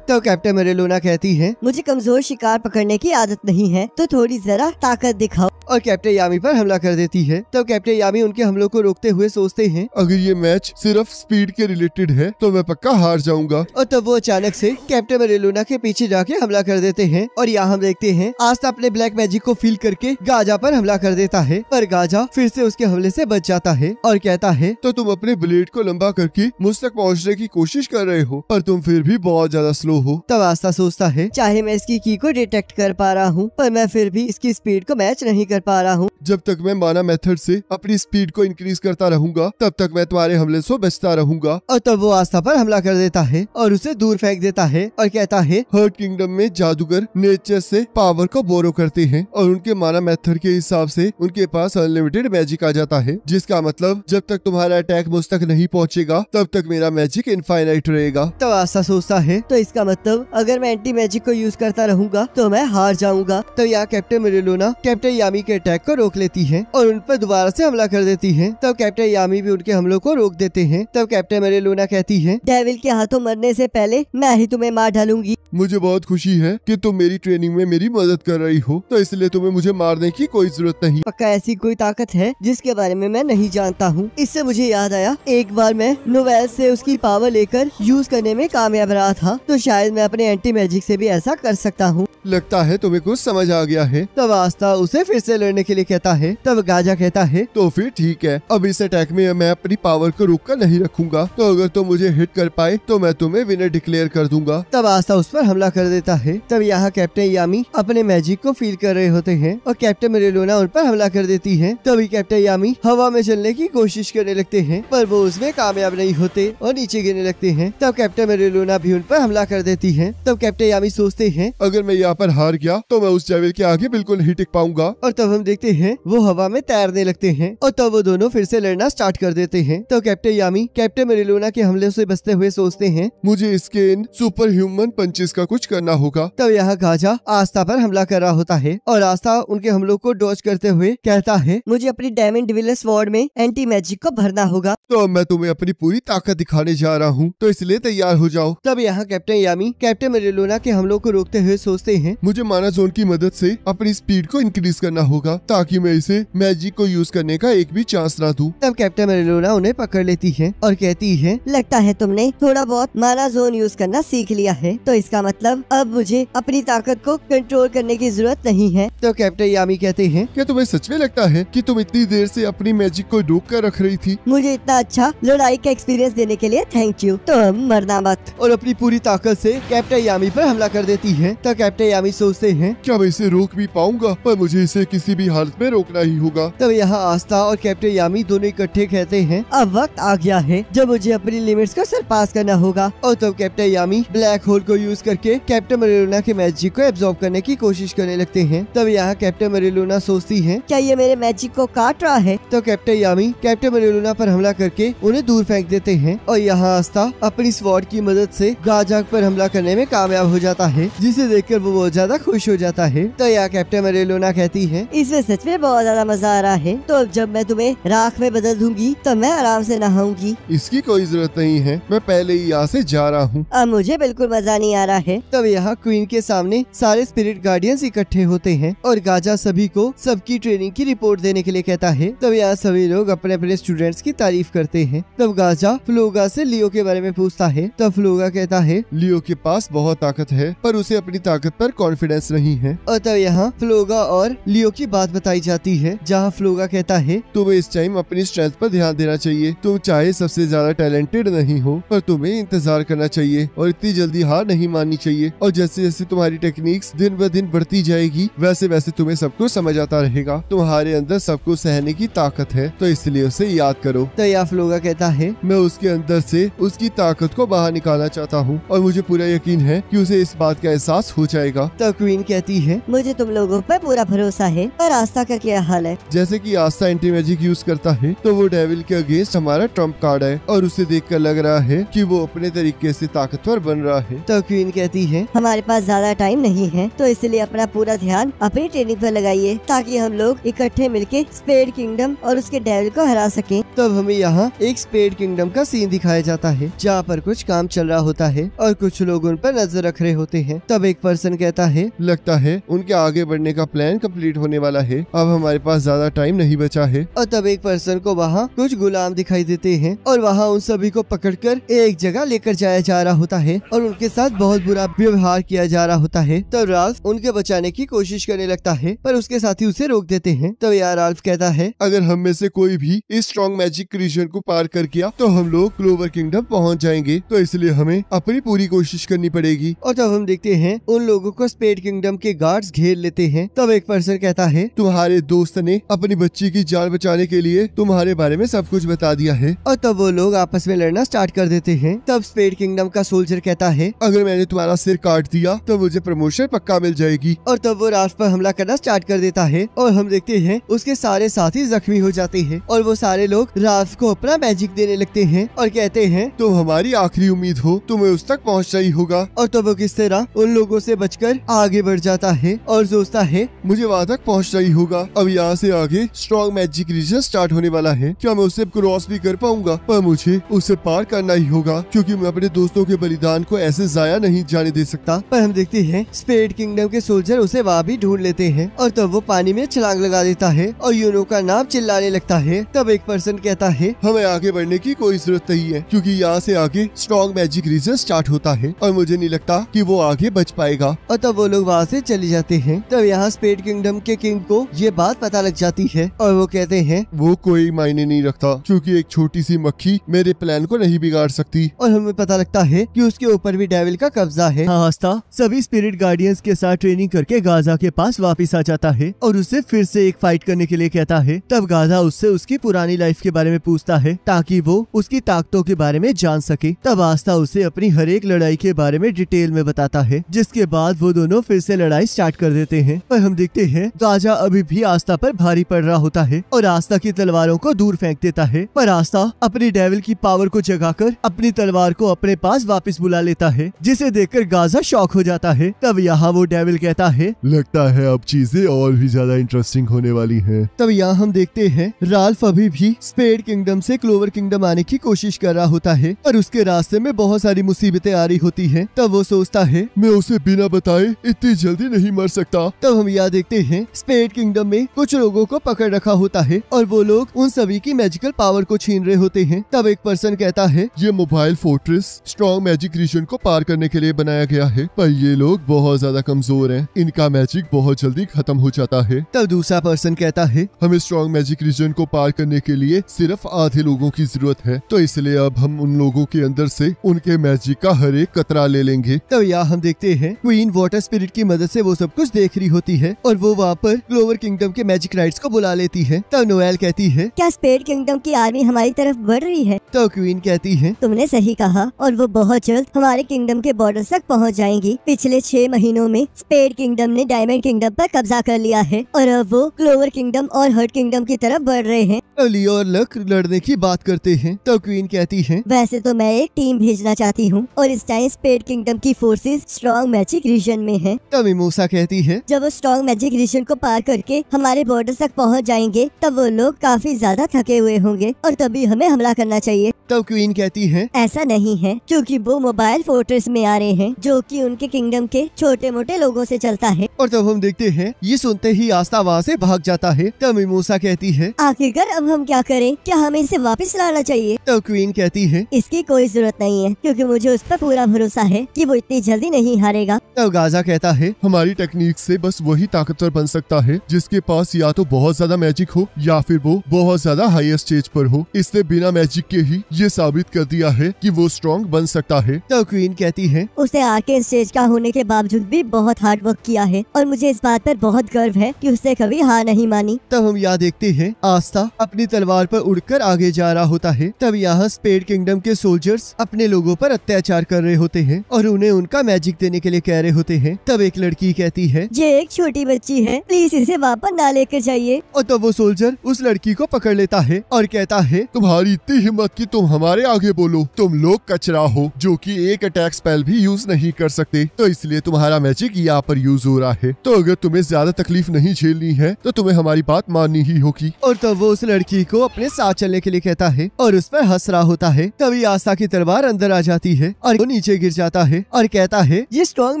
तो कैप्टन मेरेलोना कहती है, मुझे कमजोर शिकार पकड़ने की आदत नहीं है, तो थोड़ी जरा ताकत दिखाओ। और कैप्टन यामी पर हमला कर देती है। तब कैप्टन यामी उनके हमलों को रोकते हुए सोचते हैं, अगर ये मैच सिर्फ स्पीड के रिलेटेड है तो मैं पक्का हार जाऊंगा। और तब वो अचानक से कैप्टन मेरेलोना के पीछे जाके हमला कर देते हैं। और यहाँ हम देखते हैं आस्था अपने ब्लैक मैजिक को फील करके गाजा पर हमला कर देता है, पर गाजा फिर से उसके हमले से बच जाता है और कहता है, तो तुम अपने ब्लेड को लंबा करके मुझ तक पहुँचने की कोशिश कर रहे हो, पर तुम फिर भी बहुत ज्यादा स्लो हो। तब आस्था सोचता है, चाहे मैं इसकी की को डिटेक्ट कर पा रहा हूँ, पर मैं फिर भी इसकी स्पीड को मैच नहीं कर पा रहा हूँ। जब तक मैं माना मेथड से अपनी स्पीड को इंक्रीज करता रहूंगा तब तक मैं तुम्हारे हमले से बचता रहूंगा। और तब वो आस्था पर हमला कर देता है और उसे दूर फेंक देता है और कहता है, हर्ट किंगडम में जादूगर नेचर से पावर को बोरो करते हैं और उनके माना मेथड के हिसाब से उनके पास अनलिमिटेड मैजिक आ जाता है, जिसका मतलब जब तक तुम्हारा अटैक मुझ तक नहीं पहुंचेगा तब तक मेरा मैजिक इनफाइनाइट रहेगा। तब आस्था सोचता है, तो इसका मतलब अगर मैं एंटी मैजिक को यूज करता रहूंगा तो मैं हार जाऊंगा। तो यहाँ कैप्टन मेरेलोना कैप्टन यामी के अटैक को रोक लेती है और उन पर दोबारा से हमला कर देती है। तब कैप्टन यामी भी उनके हमलों को रोक देते हैं। तब कैप्टन मेरेलोना कहती है, डेविल के हाथों मरने से पहले मैं ही तुम्हें मार डालूंगी। मुझे बहुत खुशी है कि तुम मेरी ट्रेनिंग में मेरी मदद कर रही हो, तो इसलिए तुम्हें मुझे मारने की कोई जरूरत नहीं। पक्का ऐसी कोई ताकत है जिसके बारे में मैं नहीं जानता हूँ। इससे मुझे याद आया, एक बार मैं नोवेल से उसकी पावर लेकर यूज करने में कामयाब रहा था, तो शायद मैं अपने एंटी मैजिक से भी ऐसा कर सकता हूँ। लगता है तुम्हें कुछ समझ आ गया है। तब आस्था उसे फिर से से लड़ने के लिए कहता है। तब गाजा कहता है, तो फिर ठीक है, अब इस अटैक में मैं अपनी पावर को रोक कर नहीं रखूंगा, तो अगर तुम मुझे हिट कर पाए तो मैं तुम्हें विनर डिक्लेयर कर दूंगा। तब आस्था उस पर हमला कर देता है। तब यहाँ कैप्टन यामी अपने मैजिक को फील कर रहे होते हैं और कैप्टन मेरिलोना उन पर हमला कर देती है। तभी कैप्टन यामी हवा में चलने की कोशिश करने लगते हैं, पर वो उसमें कामयाब नहीं होते और नीचे गिरने लगते हैं। तब कैप्टन मेरिलोना भी उन पर हमला कर देती है। तब कैप्टन यामी सोचते हैं, अगर मैं यहाँ पर हार गया तो मैं उस डेविल के आगे बिल्कुल नहीं टिक पाऊंगा। और तब हम देखते हैं वो हवा में तैरने लगते हैं और तब वो दोनों फिर से लड़ना स्टार्ट कर देते हैं। तो कैप्टन यामी कैप्टन मेरिलोना के हमले से बचते हुए सोचते हैं, मुझे इसके इन सुपर ह्यूमन पंचेस का कुछ करना होगा। तब यहाँ गाजा आस्था पर हमला कर रहा होता है और आस्था उनके हमलों को डॉज करते हुए कहता है, मुझे अपनी डायमंड डिविलियर स्वॉर्ड में एंटी मैजिक को भरना होगा। तो अब मैं तुम्हें अपनी पूरी ताकत दिखाने जा रहा हूँ, तो इसलिए तैयार हो जाओ। तब यहाँ कैप्टन यामी कैप्टन मेरिलोना के हमलों को रोकते हुए सोचते हैं, मुझे माना जोन की मदद से अपनी स्पीड को इंक्रीज करना होगा ताकि मैं इसे मैजिक को यूज करने का एक भी चांस ना दूं। तब कैप्टन मेरिलोना उन्हें पकड़ लेती है और कहती है, लगता है तुमने थोड़ा बहुत माना जोन यूज करना सीख लिया है, तो इसका मतलब अब मुझे अपनी ताकत को कंट्रोल करने की जरूरत नहीं है। तो कैप्टन यामी कहते हैं, क्या तुम्हें सच में लगता है कि तुम इतनी देर से अपनी मैजिक को रोक कर रख रही थी? मुझे इतना अच्छा लड़ाई का एक्सपीरियंस देने के लिए थैंक यू। तो हम मरना मत। और अपनी पूरी ताकत से कैप्टन यामी पर हमला कर देती है। तो कैप्टन यामी सोचते हैं, क्या मैं इसे रोक भी पाऊंगा? पर मुझे इसे किसी भी हालत में रोकना ही होगा। तब यहाँ आस्था और कैप्टन यामी दोनों इकट्ठे कहते हैं, अब वक्त आ गया है जब मुझे अपनी लिमिट्स को सरपास करना होगा। और तब कैप्टन यामी ब्लैक होल को यूज करके कैप्टन मेरिलोना के मैजिक को एब्जॉर्ब करने की कोशिश करने लगते हैं। तब यहाँ कैप्टन मेरिलोना सोचती है, क्या ये मेरे मैजिक को काट रहा है? तो कैप्टन यामी कैप्टन मेरिलोना पर हमला करके उन्हें दूर फेंक देते हैं। और यहाँ आस्था अपनी स्वॉर्ड की मदद से गाजा पर हमला करने में कामयाब हो जाता है, जिसे देखकर वो बहुत ज्यादा खुश हो जाता है। तो यहाँ कैप्टन मेरिलोना कहती है, इसमें सच में बहुत ज्यादा मजा आ रहा है। तो अब जब मैं तुम्हें राख में बदल दूंगी तो मैं आराम से नहाऊंगी। इसकी कोई जरूरत नहीं है, मैं पहले ही यहाँ से जा रहा हूँ। अब मुझे बिल्कुल मजा नहीं आ रहा है। तब यहाँ क्वीन के सामने सारे स्पिरिट गार्डियंस इकट्ठे होते हैं और गाजा सभी को सबकी ट्रेनिंग की रिपोर्ट देने के लिए कहता है। तब यहाँ सभी लोग अपने अपने स्टूडेंट्स की तारीफ करते हैं। तब गाजा फ्लोगा से लियो के बारे में पूछता है। तब फ्लोगा कहता है, लियो के पास बहुत ताकत है पर उसे अपनी ताकत पर कॉन्फिडेंस नहीं है। और तब यहाँ फ्लोगा और लियो की बात बताई जाती है, जहाँ फ्लोगा कहता है, तुम्हें इस टाइम अपनी स्ट्रेंथ पर ध्यान देना चाहिए। तुम चाहे सबसे ज्यादा टैलेंटेड नहीं हो, पर तुम्हें इंतजार करना चाहिए और इतनी जल्दी हार नहीं माननी चाहिए। और जैसे जैसे तुम्हारी टेक्निक्स दिन ब दिन बढ़ती जाएगी, वैसे वैसे तुम्हें सब कुछ समझ आता रहेगा। तुम्हारे अंदर सबको सहने की ताकत है, तो इसलिए उसे याद करो। तो यहाँ फ्लोगा कहता है, मैं उसके अंदर से उसकी ताकत को बाहर निकालना चाहता हूँ और मुझे पूरा यकीन है कि उसे इस बात का एहसास हो जाएगा। तब क्वीन कहती है, मुझे तुम लोगों पर पूरा भरोसा है। पर आस्था का क्या हाल है? जैसे कि आस्था एंटी मैजिक यूज करता है, तो वो डेविल के अगेंस्ट हमारा ट्रम्प कार्ड है और उसे देखकर लग रहा है कि वो अपने तरीके से ताकतवर बन रहा है। तो क्वीन कहती है, हमारे पास ज्यादा टाइम नहीं है, तो इसलिए अपना पूरा ध्यान अपनी ट्रेनिंग पर लगाइए ताकि हम लोग इकट्ठे मिलके स्पेड किंगडम और उसके डेविल को हरा सकें। तब हमें यहाँ एक स्पेड किंगडम का सीन दिखाया जाता है, जहाँ पर कुछ काम चल रहा होता है और कुछ लोग उन पर नजर रख रहे होते हैं। तब एक पर्सन कहता है, लगता है उनके आगे बढ़ने का प्लान कंप्लीट होने वाला है। अब हमारे पास ज्यादा टाइम नहीं बचा है। और तब एक पर्सन को वहाँ कुछ गुलाम दिखाई देते हैं और वहाँ उन सभी को पकड़कर एक जगह लेकर जाया जा रहा होता है और उनके साथ बहुत बुरा व्यवहार किया जा रहा होता है। तब राल्फ उनके बचाने की कोशिश करने लगता है, पर उसके साथी उसे रोक देते हैं। तब यार राल्फ कहता है, अगर हम में से कोई भी इस स्ट्रॉन्ग मैजिक क्रीचर को पार कर गया तो हम लोग क्लोवर किंगडम पहुंच जाएंगे, तो इसलिए हमें अपनी पूरी कोशिश करनी पड़ेगी। और तब हम देखते हैं उन लोगों को स्पेड किंगडम के गार्ड्स घेर लेते हैं। तब एक पर्सन कहता है, तुम्हारे दोस्त ने अपनी बच्ची की जान बचाने के लिए तुम्हारे बारे में सब कुछ बता दिया है। और तब वो लोग आपस में लड़ना स्टार्ट कर देते हैं। तब स्पेड किंगडम का सोल्जर कहता है, अगर मैंने तुम्हारा सिर काट दिया तो मुझे प्रमोशन पक्का मिल जाएगी। और तब वो राल्फ पर हमला करना स्टार्ट कर देता है और हम देखते हैं उसके सारे साथी जख्मी हो जाते हैं और वो सारे लोग राल्फ को अपना मैजिक देने लगते हैं और कहते हैं, तुम हमारी आखिरी उम्मीद हो, तुम्हें उस तक पहुंचना ही होगा। और तब वो किस तरह उन लोगों से बचकर आगे बढ़ जाता है और सोचता है, मुझे वहाँ तक पहुंचना ही होगा। अब यहाँ से आगे स्ट्रॉन्ग मैजिक रीजन स्टार्ट होने वाला है। क्या मैं उसे क्रॉस भी कर पाऊंगा? पर मुझे उसे पार करना ही होगा, क्योंकि मैं अपने दोस्तों के बलिदान को ऐसे जाया नहीं जाने दे सकता। पर हम देखते हैं स्पेड किंगडम के सोल्जर उसे वहाँ भी ढूंढ लेते हैं और तब वो पानी में छलांग लगा देता है और यूनो का नाम चिल्लाने लगता है। तब एक पर्सन कहता है, हमें आगे बढ़ने की कोई जरूरत नहीं है, क्योंकि यहाँ से आगे स्ट्रॉन्ग मैजिक रीजन स्टार्ट होता है और मुझे नहीं लगता कि वो आगे बच पाएगा। और तब वो लोग वहाँ से चले जाते हैं। तब यहाँ स्पेड किंगडम के किंग को ये बात पता लग जाती है और वो कहते हैं वो कोई मायने नहीं रखता क्योंकि एक छोटी सी मक्खी मेरे प्लान को नहीं बिगाड़ सकती। और हमें पता लगता है कि उसके ऊपर भी डेविल का कब्जा है। आस्था सभी स्पिरिट गार्डियंस के साथ ट्रेनिंग करके गाजा के पास वापस आ जाता है और उससे फिर से एक फाइट करने के लिए कहता है। तब गाजा उससे उसकी पुरानी लाइफ के बारे में पूछता है ताकि वो उसकी ताकतों के बारे में जान सके। तब आस्था उसे अपनी हर एक लड़ाई के बारे में डिटेल में बताता है, जिसके बाद वो दोनों फिर से लड़ाई स्टार्ट कर देते हैं। पर हम देखते हैं गाजा अभी भी आस्था पर भारी पड़ रहा होता है और आस्था की तलवारों को दूर फेंक देता है। पर आस्था अपनी डेविल की पावर को जगाकर अपनी तलवार को अपने पास वापस बुला लेता है, जिसे देखकर गाजा शॉक हो जाता है। तब यहाँ वो डेविल कहता है लगता है अब चीजें और भी ज्यादा इंटरेस्टिंग होने वाली हैं। तब यहाँ हम देखते हैं राल्फ अभी भी स्पेड किंगडम से क्लोवर किंगडम आने की कोशिश कर रहा होता है और उसके रास्ते में बहुत सारी मुसीबतें आ रही होती हैं। तब वो सोचता है मैं उसे बिना बताए इतनी जल्दी नहीं मर सकता। तब हम यहाँ देखते हैं स्पेड किंगडम में कुछ लोगों को पकड़ रखा होता है और वो लोग उन सभी की मैजिकल पावर को छीन रहे होते हैं। तब एक पर्सन कहता है ये mobile fortress strong magic region को पार करने के लिए बनाया गया है, पर ये लोग बहुत ज्यादा कमजोर हैं। इनका मैजिक बहुत जल्दी खत्म हो जाता है। तब दूसरा पर्सन कहता है हमें स्ट्रॉन्ग मैजिक रीजन को पार करने के लिए सिर्फ आधे लोगों की जरूरत है, तो इसलिए अब हम उन लोगों के अंदर से उनके मैजिक का हर एक कतरा ले लेंगे। तब यहाँ हम देखते हैं क्वीन वाटर स्पिरिट की मदद से वो सब कुछ देख रही होती है और वो वहाँ पर क्लोवर किंगडम के मैजिक राइट्स को बुला लेती है। तब नोएल कहती है क्या स्पेड किंगडम की आर्मी हमारी तरफ बढ़ रही है? तो क्वीन कहती है तुमने सही कहा और वो बहुत जल्द हमारे किंगडम के बॉर्डर तक पहुंच जाएंगी। पिछले 6 महीनों में स्पेड किंगडम ने डायमंड किंगडम पर कब्जा कर लिया है और अब वो क्लोवर किंगडम और हर्ट किंगडम की तरफ बढ़ रहे हैं। लियो और लक लड़ने की बात करते हैं। तो क्वीन कहती है वैसे तो मैं एक टीम भेजना चाहती हूँ और इस टाइम स्पेड किंगडम की फोर्सेस स्ट्रॉन्ग मैजिक रीजन में हैं। तब मिमोसा कहती है जब वो स्ट्रॉन्ग मैजिक रीजन को पार करके हमारे बॉर्डर तक पहुँच जाएंगे तब वो लोग काफी ज्यादा थके हुए होंगे और तभी हमें हमला करना चाहिए। तब क्वीन कहती है ऐसा नहीं है क्योंकि वो मोबाइल फोर्ट्रेस में आ रहे हैं जो कि उनके किंगडम के छोटे मोटे लोगों से चलता है। और तब हम देखते हैं ये सुनते ही आस्था वहाँ से भाग जाता है। तब मिमोसा कहती है आखिरकार अब हम क्या करें? क्या हमें इसे वापस लाना चाहिए? तब क्वीन कहती है इसकी कोई जरूरत नहीं है क्योंकि मुझे उस पर पूरा भरोसा है कि वो इतनी जल्दी नहीं हारेगा। तब गाजा कहता है हमारी टेक्निक से बस वही ताकतवर बन सकता है जिसके पास या तो बहुत ज्यादा मैजिक हो या फिर वो बहुत ज्यादा हाईएस्ट स्टेज पर हो। इसने बिना मैजिक के ही ये साबित कर दिया है कि वो स्ट्रॉन्ग बन सकता है। तब क्वीन कहती है उसने आर्केन स्टेज का होने के बावजूद भी बहुत हार्ड वर्क किया है और मुझे इस बात पर बहुत गर्व है कि उसने कभी हार नहीं मानी। तब हम यहाँ देखते हैं आस्था अपनी तलवार पर उड़कर आगे जा रहा होता है। तब यहाँ स्पेड किंगडम के सोल्जर्स अपने लोगों पर अत्याचार कर रहे होते हैं और उन्हें उनका मैजिक देने के लिए कह रहे होते हैं। तब एक लड़की कहती है ये एक छोटी बच्ची है, प्लीज इसे वापस ना लेकर जाइए। और तब वो सोल्जर उस लड़की को पकड़ लेता है और कहता है तुम्हारी इतनी हिम्मत कि तुम हमारे आगे बोलो, तुम लोग कचरा हो जो कि एक अटैक स्पेल भी यूज नहीं कर सकते, तो इसलिए तुम्हारा मैजिक यहाँ पर यूज हो रहा है। तो अगर तुम्हें ज्यादा तकलीफ नहीं झेलनी है तो तुम्हें हमारी बात माननी ही होगी। और तब वो उस लड़की को अपने साथ चलने के लिए कहता है और उस पर हंस रहा होता है। तभी आस्था की तलवार अंदर आ जाती है और वो नीचे गिर जाता है और कहता है ये स्ट्रॉन्ग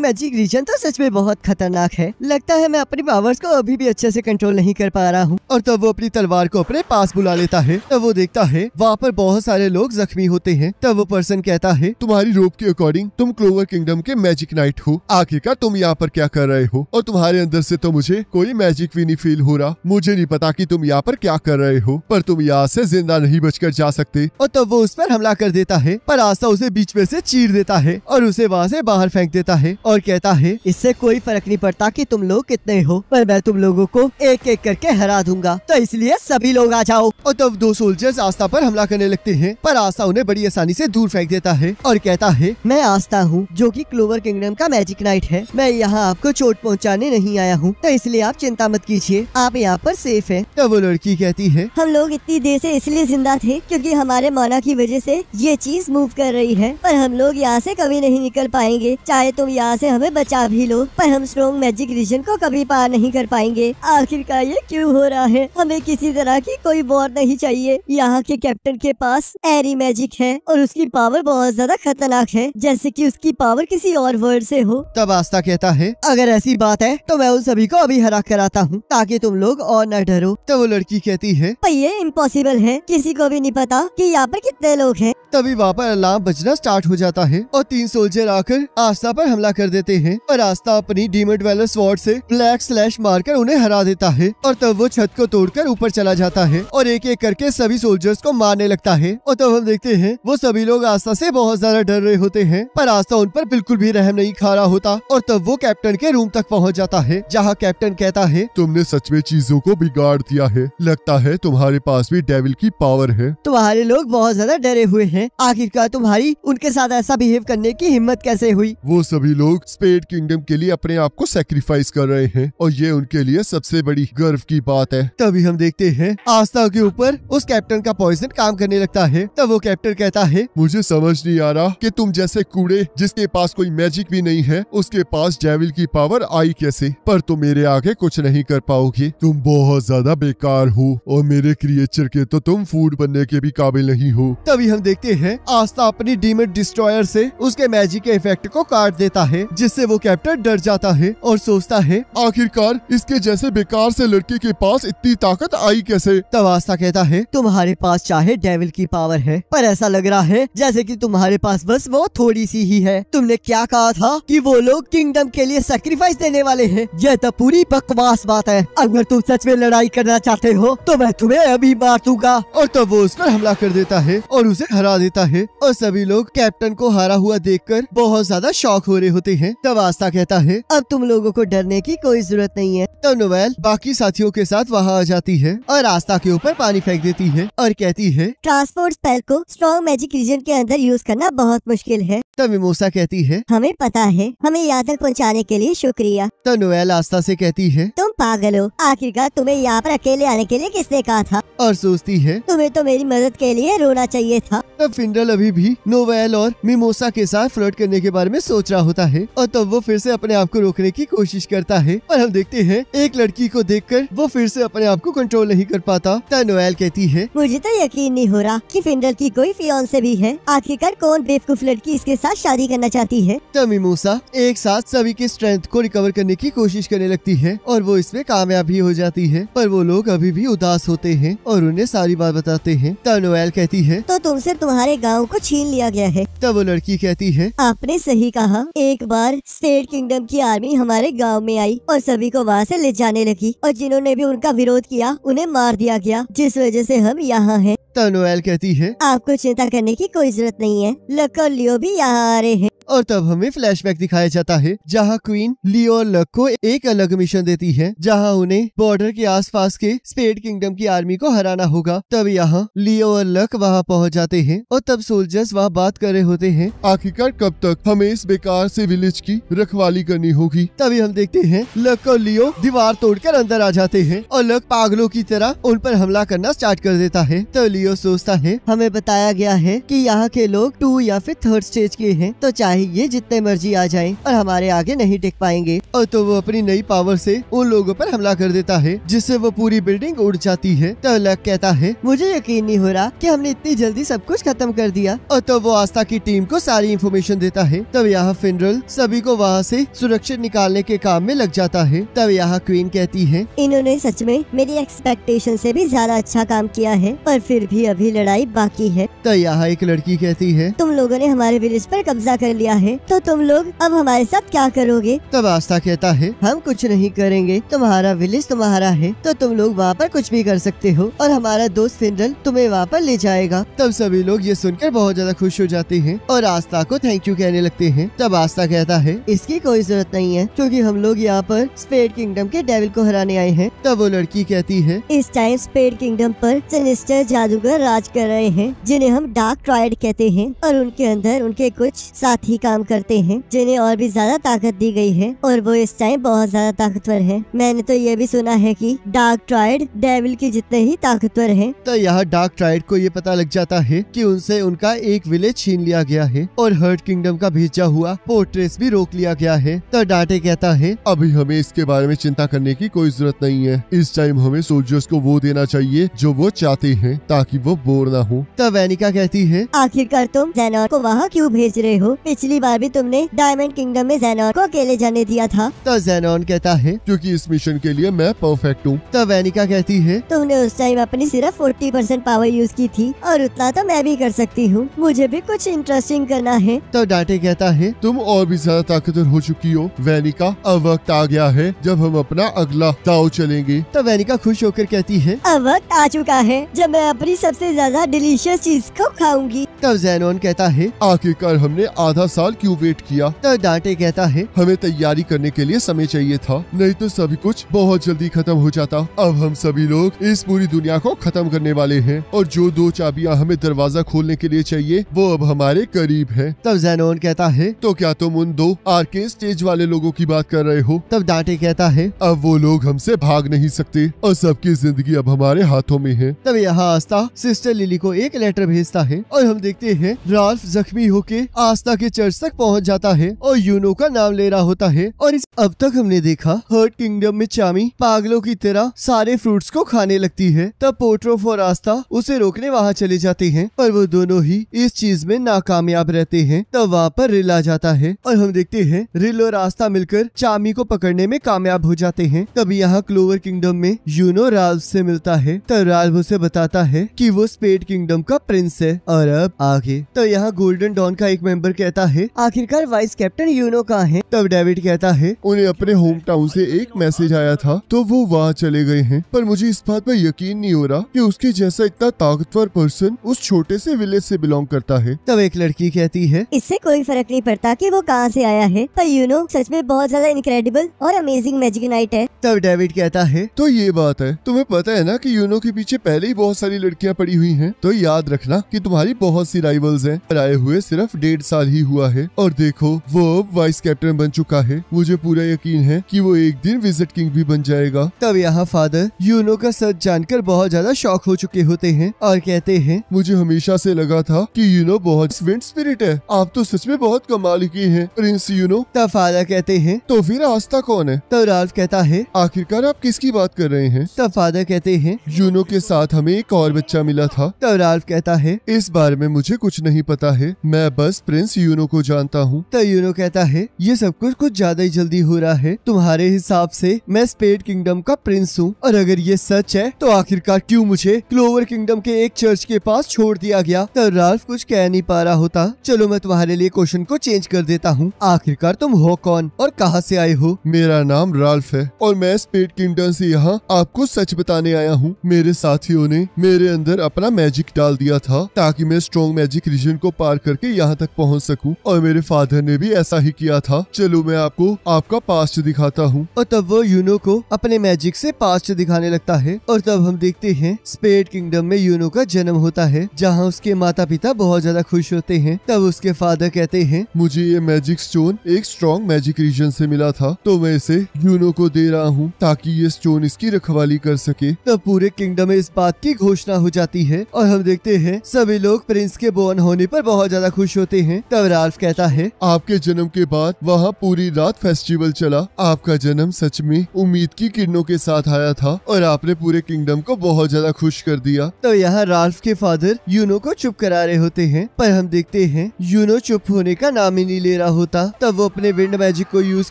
मैजिक रीजन तो सच में बहुत खतरनाक है। लगता है मैं अपनी पावर्स को अभी भी अच्छे से कंट्रोल नहीं कर पा रहा हूँ। और तब वो अपनी तलवार को अपने पास बुला लेता है। तब वो देखता है वहाँ पर बहुत सारे लोग जख्मी होते हैं। तब वो पर्सन कहता है तुम्हारी रोप के अकॉर्डिंग तुम क्लोवर किंगडम के मैजिक नाइट हो। आखिरकार तुम यहाँ पर क्या कर रहे हो? और तुम्हारे अंदर से तो मुझे कोई मैजिक भी नहीं फील हो रहा। मुझे नहीं पता कि तुम यहाँ पर क्या कर रहे हो, पर तुम यहाँ से जिंदा नहीं बचकर जा सकते। और तब वो उस पर हमला कर देता है, पर आस्था उसे बीच में से चीर देता है और उसे वहाँ से बाहर फेंक देता है और कहता है इससे कोई फर्क नहीं पड़ता कि तुम लोग कितने हो, पर मैं तुम लोगों को एक एक करके हरा दूंगा, तो इसलिए सभी लोग आ जाओ। और तब 2 सोल्जर्स आस्था पर हमला करने लगते हैं, पर आस्था उन्हें बड़ी आसानी से दूर फेंक देता है और कहता है मैं आस्था हूँ जो कि क्लोवर किंगडम का मैजिक नाइट है। मैं यहाँ आपको चोट पहुँचाने नहीं आया हूँ, तो इसलिए आप चिंता मत कीजिए, आप यहाँ पर सेफ है। तब वो लड़की कहती है हम लोग इतनी देर से इसलिए जिंदा थे क्योंकि हमारे माना की वजह से ये चीज मूव कर रही है, पर हम लोग यहाँ से कभी नहीं निकल पाएंगे। चाहे तुम यहाँ से हमें बचा भी लो, पर हम स्ट्रॉन्ग मैजिक रीजन को कभी पार नहीं कर पाएंगे। आखिरकार ये क्यों हो रहा है? हमें किसी तरह की कोई वॉर नहीं चाहिए। यहाँ के कैप्टन के पास एरी मैजिक है और उसकी पावर बहुत ज्यादा खतरनाक है, जैसे कि उसकी पावर किसी और वर्ड से हो। तब आस्था कहता है अगर ऐसी बात है तो मैं उन सभी को अभी हरा कर आता हूँ ताकि तुम लोग और न डरो। तब वो लड़की कहती है पर ये इम्पॉसिबल है, किसी को भी नहीं पता कि यहाँ पर कितने लोग हैं। तभी वहाँ पर अलार्म बजना स्टार्ट हो जाता है और 3 सोल्जर आकर आस्था पर हमला कर देते हैं और आस्था अपनी डीमन वेलर स्वॉर्ड से ब्लैक स्लैश मारकर उन्हें हरा देता है और तब वो छत को तोड़कर ऊपर चला जाता है और एक एक करके सभी सोल्जर्स को मारने लगता है। और तब हम देखते हैं वो सभी लोग आस्था से बहुत ज्यादा डर रहे होते हैं, पर आस्था उन पर बिल्कुल भी रहम नहीं खा रहा होता। और तब वो कैप्टन के रूम तक पहुंच जाता है, जहां कैप्टन कहता है, तुमने सच में चीजों को बिगाड़ दिया है। लगता है तुम्हारे पास भी डेविल की पावर है। तुम्हारे लोग बहुत ज्यादा डरे हुए हैं। आखिरकार तुम्हारी उनके साथ ऐसा बिहेव करने की हिम्मत कैसे हुई? वो सभी लोग स्पेड किंगडम के लिए अपने आप को सेक्रीफाइस कर रहे हैं और ये उनके लिए सबसे बड़ी गर्व की बात है। तभी हम देखते हैं आस्था के ऊपर उस कैप्टन का पॉइजन काम करने लगता है। तब वो कैप्टन कहता है, मुझे समझ नहीं आ रहा कि तुम जैसे कूड़े जिसके पास कोई मैजिक भी नहीं है उसके पास डेविल की पावर आई कैसे, पर तुम मेरे आगे कुछ नहीं कर पाओगे। तुम बहुत ज्यादा बेकार हो और मेरे क्रिएचर के तो तुम फूड बनने के भी काबिल नहीं हो। तभी हम देखते हैं आस्था अपनी डीमन डिस्ट्रॉयर से उसके मैजिक के इफेक्ट को काट देता है, जिससे वो कैप्टन डर जाता है और सोचता है, आखिरकार इसके जैसे बेकार से लड़के के पास इतनी ताकत आई कैसे। तब आस्था कहता है, तुम्हारे पास चाहे डेविल की पावर है, पर ऐसा लग रहा है जैसे कि तुम्हारे पास बस वो थोड़ी सी ही है। तुमने क्या कहा था कि वो लोग किंगडम के लिए सैक्रिफाइस देने वाले हैं? यह तो पूरी बकवास बात है। अगर तुम सच में लड़ाई करना चाहते हो तो मैं तुम्हें अभी मार दूंगा। और तब वो उस पर हमला कर देता है और उसे हरा देता है और सभी लोग कैप्टन को हारा हुआ देखकर बहुत ज्यादा शॉक हो रहे होते हैं। तब आस्था कहता है, अब तुम लोगों को डरने की कोई जरूरत नहीं है। तब नोवेल बाकी साथियों के साथ वहाँ आ जाती है और आस्था के ऊपर पानी फेंक देती है और कहती है, ट्रांसपोर्ट स्पेल को स्ट्रॉन्ग मैजिक रीजन के अंदर यूज करना बहुत मुश्किल है। तब मिमोसा कहती है, हमें पता है। हमें यहाँ तक पहुँचाने के लिए शुक्रिया। तब नोवेल आस्था से कहती है, तुम पागल हो। आखिरकार तुम्हें यहाँ पर अकेले आने के लिए किसने कहा था? और सोचती है, तुम्हें तो मेरी मदद के लिए रोना चाहिए था। तब फिंडल अभी भी नोवेल और मिमोसा के साथ फ्लर्ट करने के बारे में सोच रहा होता है और तब वो फिर से अपने आप को रोकने की कोशिश करता है और हम देखते हैं एक लड़की को देखकर वो फिर से अपने आप को कंट्रोल नहीं कर पाता। तब नोवेल कहती है, मुझे तो यकीन नहीं हो रहा कि फिंडल की कोई फियांसे भी है। आखिरकार कौन बेवकूफ लड़की इसके साथ शादी करना चाहती है? तब मिमोसा एक साथ सभी की स्ट्रेंथ को रिकवर करने की कोशिश करने लगती है और वो इसमें कामयाब भी हो जाती है, पर वो लोग अभी भी उदास होते हैं और उन्हें सारी बात बताते हैं। तब नोवेल कहती है, तो तुमसे तुम्हारे गाँव को छीन लिया गया है। तब वो लड़की कहती है, आपने सही कहा। एक बार स्टेट किंगडम की आर्मी हमारे गांव में आई और सभी को वहां से ले जाने लगी और जिन्होंने भी उनका विरोध किया उन्हें मार दिया गया, जिस वजह से हम यहाँ हैं। तब नोवेल कहती है, आपको चिंता करने की कोई जरूरत नहीं है। लक और लियो भी यहाँ आ रहे हैं। और तब हमें फ्लैशबैक दिखाया जाता है जहां क्वीन लियो और लक को एक अलग मिशन देती है, जहां उन्हें बॉर्डर के आसपास के स्पेड किंगडम की आर्मी को हराना होगा। तब यहां लियो और लक वहां पहुंच जाते हैं और तब सोल्जर्स वहां बात कर रहे होते हैं, आखिरकार कब तक हमें इस बेकार से विलेज की रखवाली करनी होगी। तभी हम देखते हैं लक और लियो दीवार तोड़कर अंदर आ जाते हैं और लक पागलों की तरह उन पर हमला करना स्टार्ट कर देता है। तो लियो सोचता है, हमें बताया गया है कि यहाँ के लोग 2 या फिर 3rd स्टेज के हैं, तो चाहे ये जितने मर्जी आ जाएं और हमारे आगे नहीं टिक पाएंगे। और तो वो अपनी नई पावर से उन लोगों पर हमला कर देता है, जिससे वो पूरी बिल्डिंग उड़ जाती है। तो लक कहता है, मुझे यकीन नहीं हो रहा कि हमने इतनी जल्दी सब कुछ खत्म कर दिया। और तो वो आस्था की टीम को सारी इंफॉर्मेशन देता है। तब यहाँ फिनरल सभी को वहाँ से सुरक्षित निकालने के काम में लग जाता है। तब यहाँ क्वीन कहती है, इन्होंने सच में मेरी एक्सपेक्टेशन से भी ज्यादा अच्छा काम किया है, पर फिर भी अभी लड़ाई बाकी है। तो यहाँ एक लड़की कहती है, तुम लोगों ने हमारे विलेज पर कब्जा कर लिया है, तो तुम लोग अब हमारे साथ क्या करोगे? तब आस्था कहता है, हम कुछ नहीं करेंगे, तुम्हारा विलेज तुम्हारा है, तो तुम लोग वहाँ पर कुछ भी कर सकते हो और हमारा दोस्त फिनरल तुम्हें वहाँ पर ले जाएगा। तब सभी लोग ये सुनकर बहुत ज्यादा खुश हो जाते हैं और आस्था को थैंक यू कहने लगते हैं। तब आस्था कहता है, इसकी कोई जरूरत नहीं है, क्योंकि हम लोग यहाँ पर स्पेड किंगडम के डेविल को हराने आए हैं। तब वो लड़की कहती है, इस टाइम स्पेड किंगडम पर सिनिस्टर जादूगर राज कर रहे हैं, जिन्हें हम डार्क ट्रायड कहते हैं, और उनके अंदर उनके कुछ साथी काम करते हैं जिन्हें और भी ज्यादा ताकत दी गई है, और वो इस टाइम बहुत ज्यादा ताकतवर है। मैंने तो ये भी सुना है कि डार्क ट्रायड डेविल के जितने ही ताकतवर हैं। तो यहाँ डार्क ट्रायड को ये पता लग जाता है कि उनसे उनका एक विलेज छीन लिया गया है और हर्ट किंगडम का भेजा हुआ पोर्ट्रेस भी रोक लिया गया है। तो डांटे कहता है, अभी हमें इसके बारे में चिंता करने की कोई जरूरत नहीं है। इस टाइम हमें सोल्जर्स को वो देना चाहिए जो वो चाहते हैं, ताकि ताकि वो बोर ना हो। तब वेनिका कहती है, आखिरकार तुम ज़ेनोर को वहाँ क्यों भेज रहे हो? पिछली बार भी तुमने डायमंड किंगडम में ज़ेनोर को अकेले जाने दिया था। तब ज़ेनोन कहता है, क्योंकि इस मिशन के लिए मैं परफेक्ट हूँ। तब वेनिका कहती है, तुमने उस टाइम अपनी सिर्फ 40% पावर यूज की थी और उतना तो मैं भी कर सकती हूँ। मुझे भी कुछ इंटरेस्टिंग करना है। तब डांटे कहता है, तुम और भी ज्यादा ताकतवर हो चुकी हो वेनिका। अब वक्त आ गया है जब हम अपना अगला दाव चलेंगे। तब वेनिका खुश होकर कहती है, अब वक्त आ चुका है जब मैं अपनी सबसे ज्यादा डिलीशियस चीज को खाऊंगी। तब ज़ेनोन कहता है, आखिरकार हमने आधा साल क्यों वेट किया? तब डांटे कहता है, हमें तैयारी करने के लिए समय चाहिए था, नहीं तो सभी कुछ बहुत जल्दी खत्म हो जाता। अब हम सभी लोग इस पूरी दुनिया को खत्म करने वाले हैं और जो 2 चाबियां हमें दरवाजा खोलने के लिए चाहिए वो अब हमारे करीब है। तब ज़ेनोन कहता है, तो क्या तुम उन 2 आर्केन स्टेज वाले लोगों की बात कर रहे हो? तब डांटे कहता है, अब वो लोग हमसे भाग नहीं सकते और सबकी जिंदगी अब हमारे हाथों में है। तब यहाँ आस्था सिस्टर लिली को एक लेटर भेजता है और हम देखते हैं राल्फ जख्मी होके आस्था के चर्च तक पहुँच जाता है और यूनो का नाम ले रहा होता है। और इस अब तक हमने देखा हर्ट किंगडम में चामी पागलों की तरह सारे फ्रूट्स को खाने लगती है। तब पोट्रोफ और आस्था उसे रोकने वहाँ चले जाते हैं पर वो दोनों ही इस चीज में नाकामयाब रहते हैं। तब वहाँ पर रिल आ जाता है और हम देखते हैं रिल और आस्था मिलकर चामी को पकड़ने में कामयाब हो जाते हैं। तब यहाँ क्लोवर किंगडम में यूनो राल्फ से मिलता है। तब राल्फ उसे बताता है कि वो स्पेड किंगडम का प्रिंस है। और अब आगे तो यहाँ गोल्डन डॉन का एक मेंबर कहता है, आखिरकार वाइस कैप्टन यूनो कहाँ है? तब डेविड कहता है, उन्हें अपने होम टाउन से एक मैसेज आया था तो वो वहाँ चले गए हैं, पर मुझे इस बात पर यकीन नहीं हो रहा कि उसके जैसा इतना ताकतवर पर्सन उस छोटे से विलेज से बिलोंग करता है। तब एक लड़की कहती है, इससे कोई फर्क नहीं पड़ता कि वो कहाँ से आया है, पर यूनो सच में बहुत ज्यादा इनक्रेडिबल और अमेजिंग मैजिक नाइट है। तब डेविड कहता है, तो ये बात है, तुम्हें पता है ना कि यूनो के पीछे पहले ही बहुत सारी लड़कियां पड़ी हुई हैं, तो याद रखना कि तुम्हारी बहुत सी राइवल्स हैं। पर आए हुए सिर्फ 1.5 साल ही हुआ है और देखो वो अब वाइस कैप्टन बन चुका है। मुझे पूरा यकीन है कि वो एक दिन विजिट किंग भी बन जाएगा। तब यहाँ फादर यूनो का सच जानकर बहुत ज्यादा शॉक हो चुके होते हैं और कहते हैं, मुझे हमेशा से लगा था कि यूनो बहुत विंड स्पिरिट है। आप तो सच में बहुत कमाल की हैं, प्रिंस यूनो। तब फादर कहते हैं, तो फिर आस्था कौन है? तब राल्फ कहता है, आखिरकार आप किसकी बात कर रहे हैं? तब फादर कहते हैं, यूनो के साथ हमें एक और बच्चा मिला था। तब राल्फ कहता है, इस बारे में मुझे कुछ नहीं पता है, मैं बस प्रिंस यूनो को जानता हूँ। तब यूनो कहता है, ये सब कुछ ज्यादा ही जल्दी हो रहा है। तुम्हारे हिसाब से मैं स्पेड किंगडम का प्रिंस हूँ और अगर ये सच है तो आखिरकार क्यों मुझे क्लोवर किंगडम के एक चर्च के पास छोड़ दिया गया? तब राल्फ कुछ कह नहीं पा रहा होता। चलो मैं तुम्हारे लिए क्वेश्चन को चेंज कर देता हूँ, आखिरकार तुम हो कौन और कहाँ से आए हो? मेरा नाम राल्फ है और मैं स्पेड किंगडम से यहाँ आपको सच बताने आया हूँ। मेरे साथियों ने मेरे अंदर अपना मैजिक डाल दिया था ताकि मैं स्ट्रॉन्ग मैजिक रीजन को पार करके यहाँ तक पहुँच सकूँ और मेरे फादर ने भी ऐसा ही किया था। चलो मैं आपको आपका पास्ट दिखाता हूँ। और तब वो यूनो को अपने मैजिक से पास्ट दिखाने लगता है और तब हम देखते हैं स्पेड किंगडम में यूनो का जन्म होता है जहाँ उसके माता पिता बहुत ज्यादा खुश होते हैं। तब उसके फादर कहते हैं, मुझे ये मैजिक स्टोन एक स्ट्रॉन्ग मैजिक रीजन से मिला था तो मैं इसे यूनो को दे रहा हूँ ताकि ये स्टोन इसकी रखवाली कर सके। तब पूरे किंगडम में इस बात की घोषणा हो जाती है और हम देखते हैं सभी लोग प्रिंस के बोर्न होने पर बहुत ज्यादा खुश होते हैं। तब राल्फ कहता है, आपके जन्म के बाद वहाँ पूरी रात फेस्टिवल चला। आपका जन्म सच में उम्मीद की किरणों के साथ आया था और आपने पूरे किंगडम को बहुत ज्यादा खुश कर दिया। तो यहाँ राल्फ के फादर यूनो को चुप करा रहे होते हैं पर हम देखते हैं यूनो चुप होने का नाम ही नहीं ले रहा होता। तब वो अपने विंड मैजिक को यूज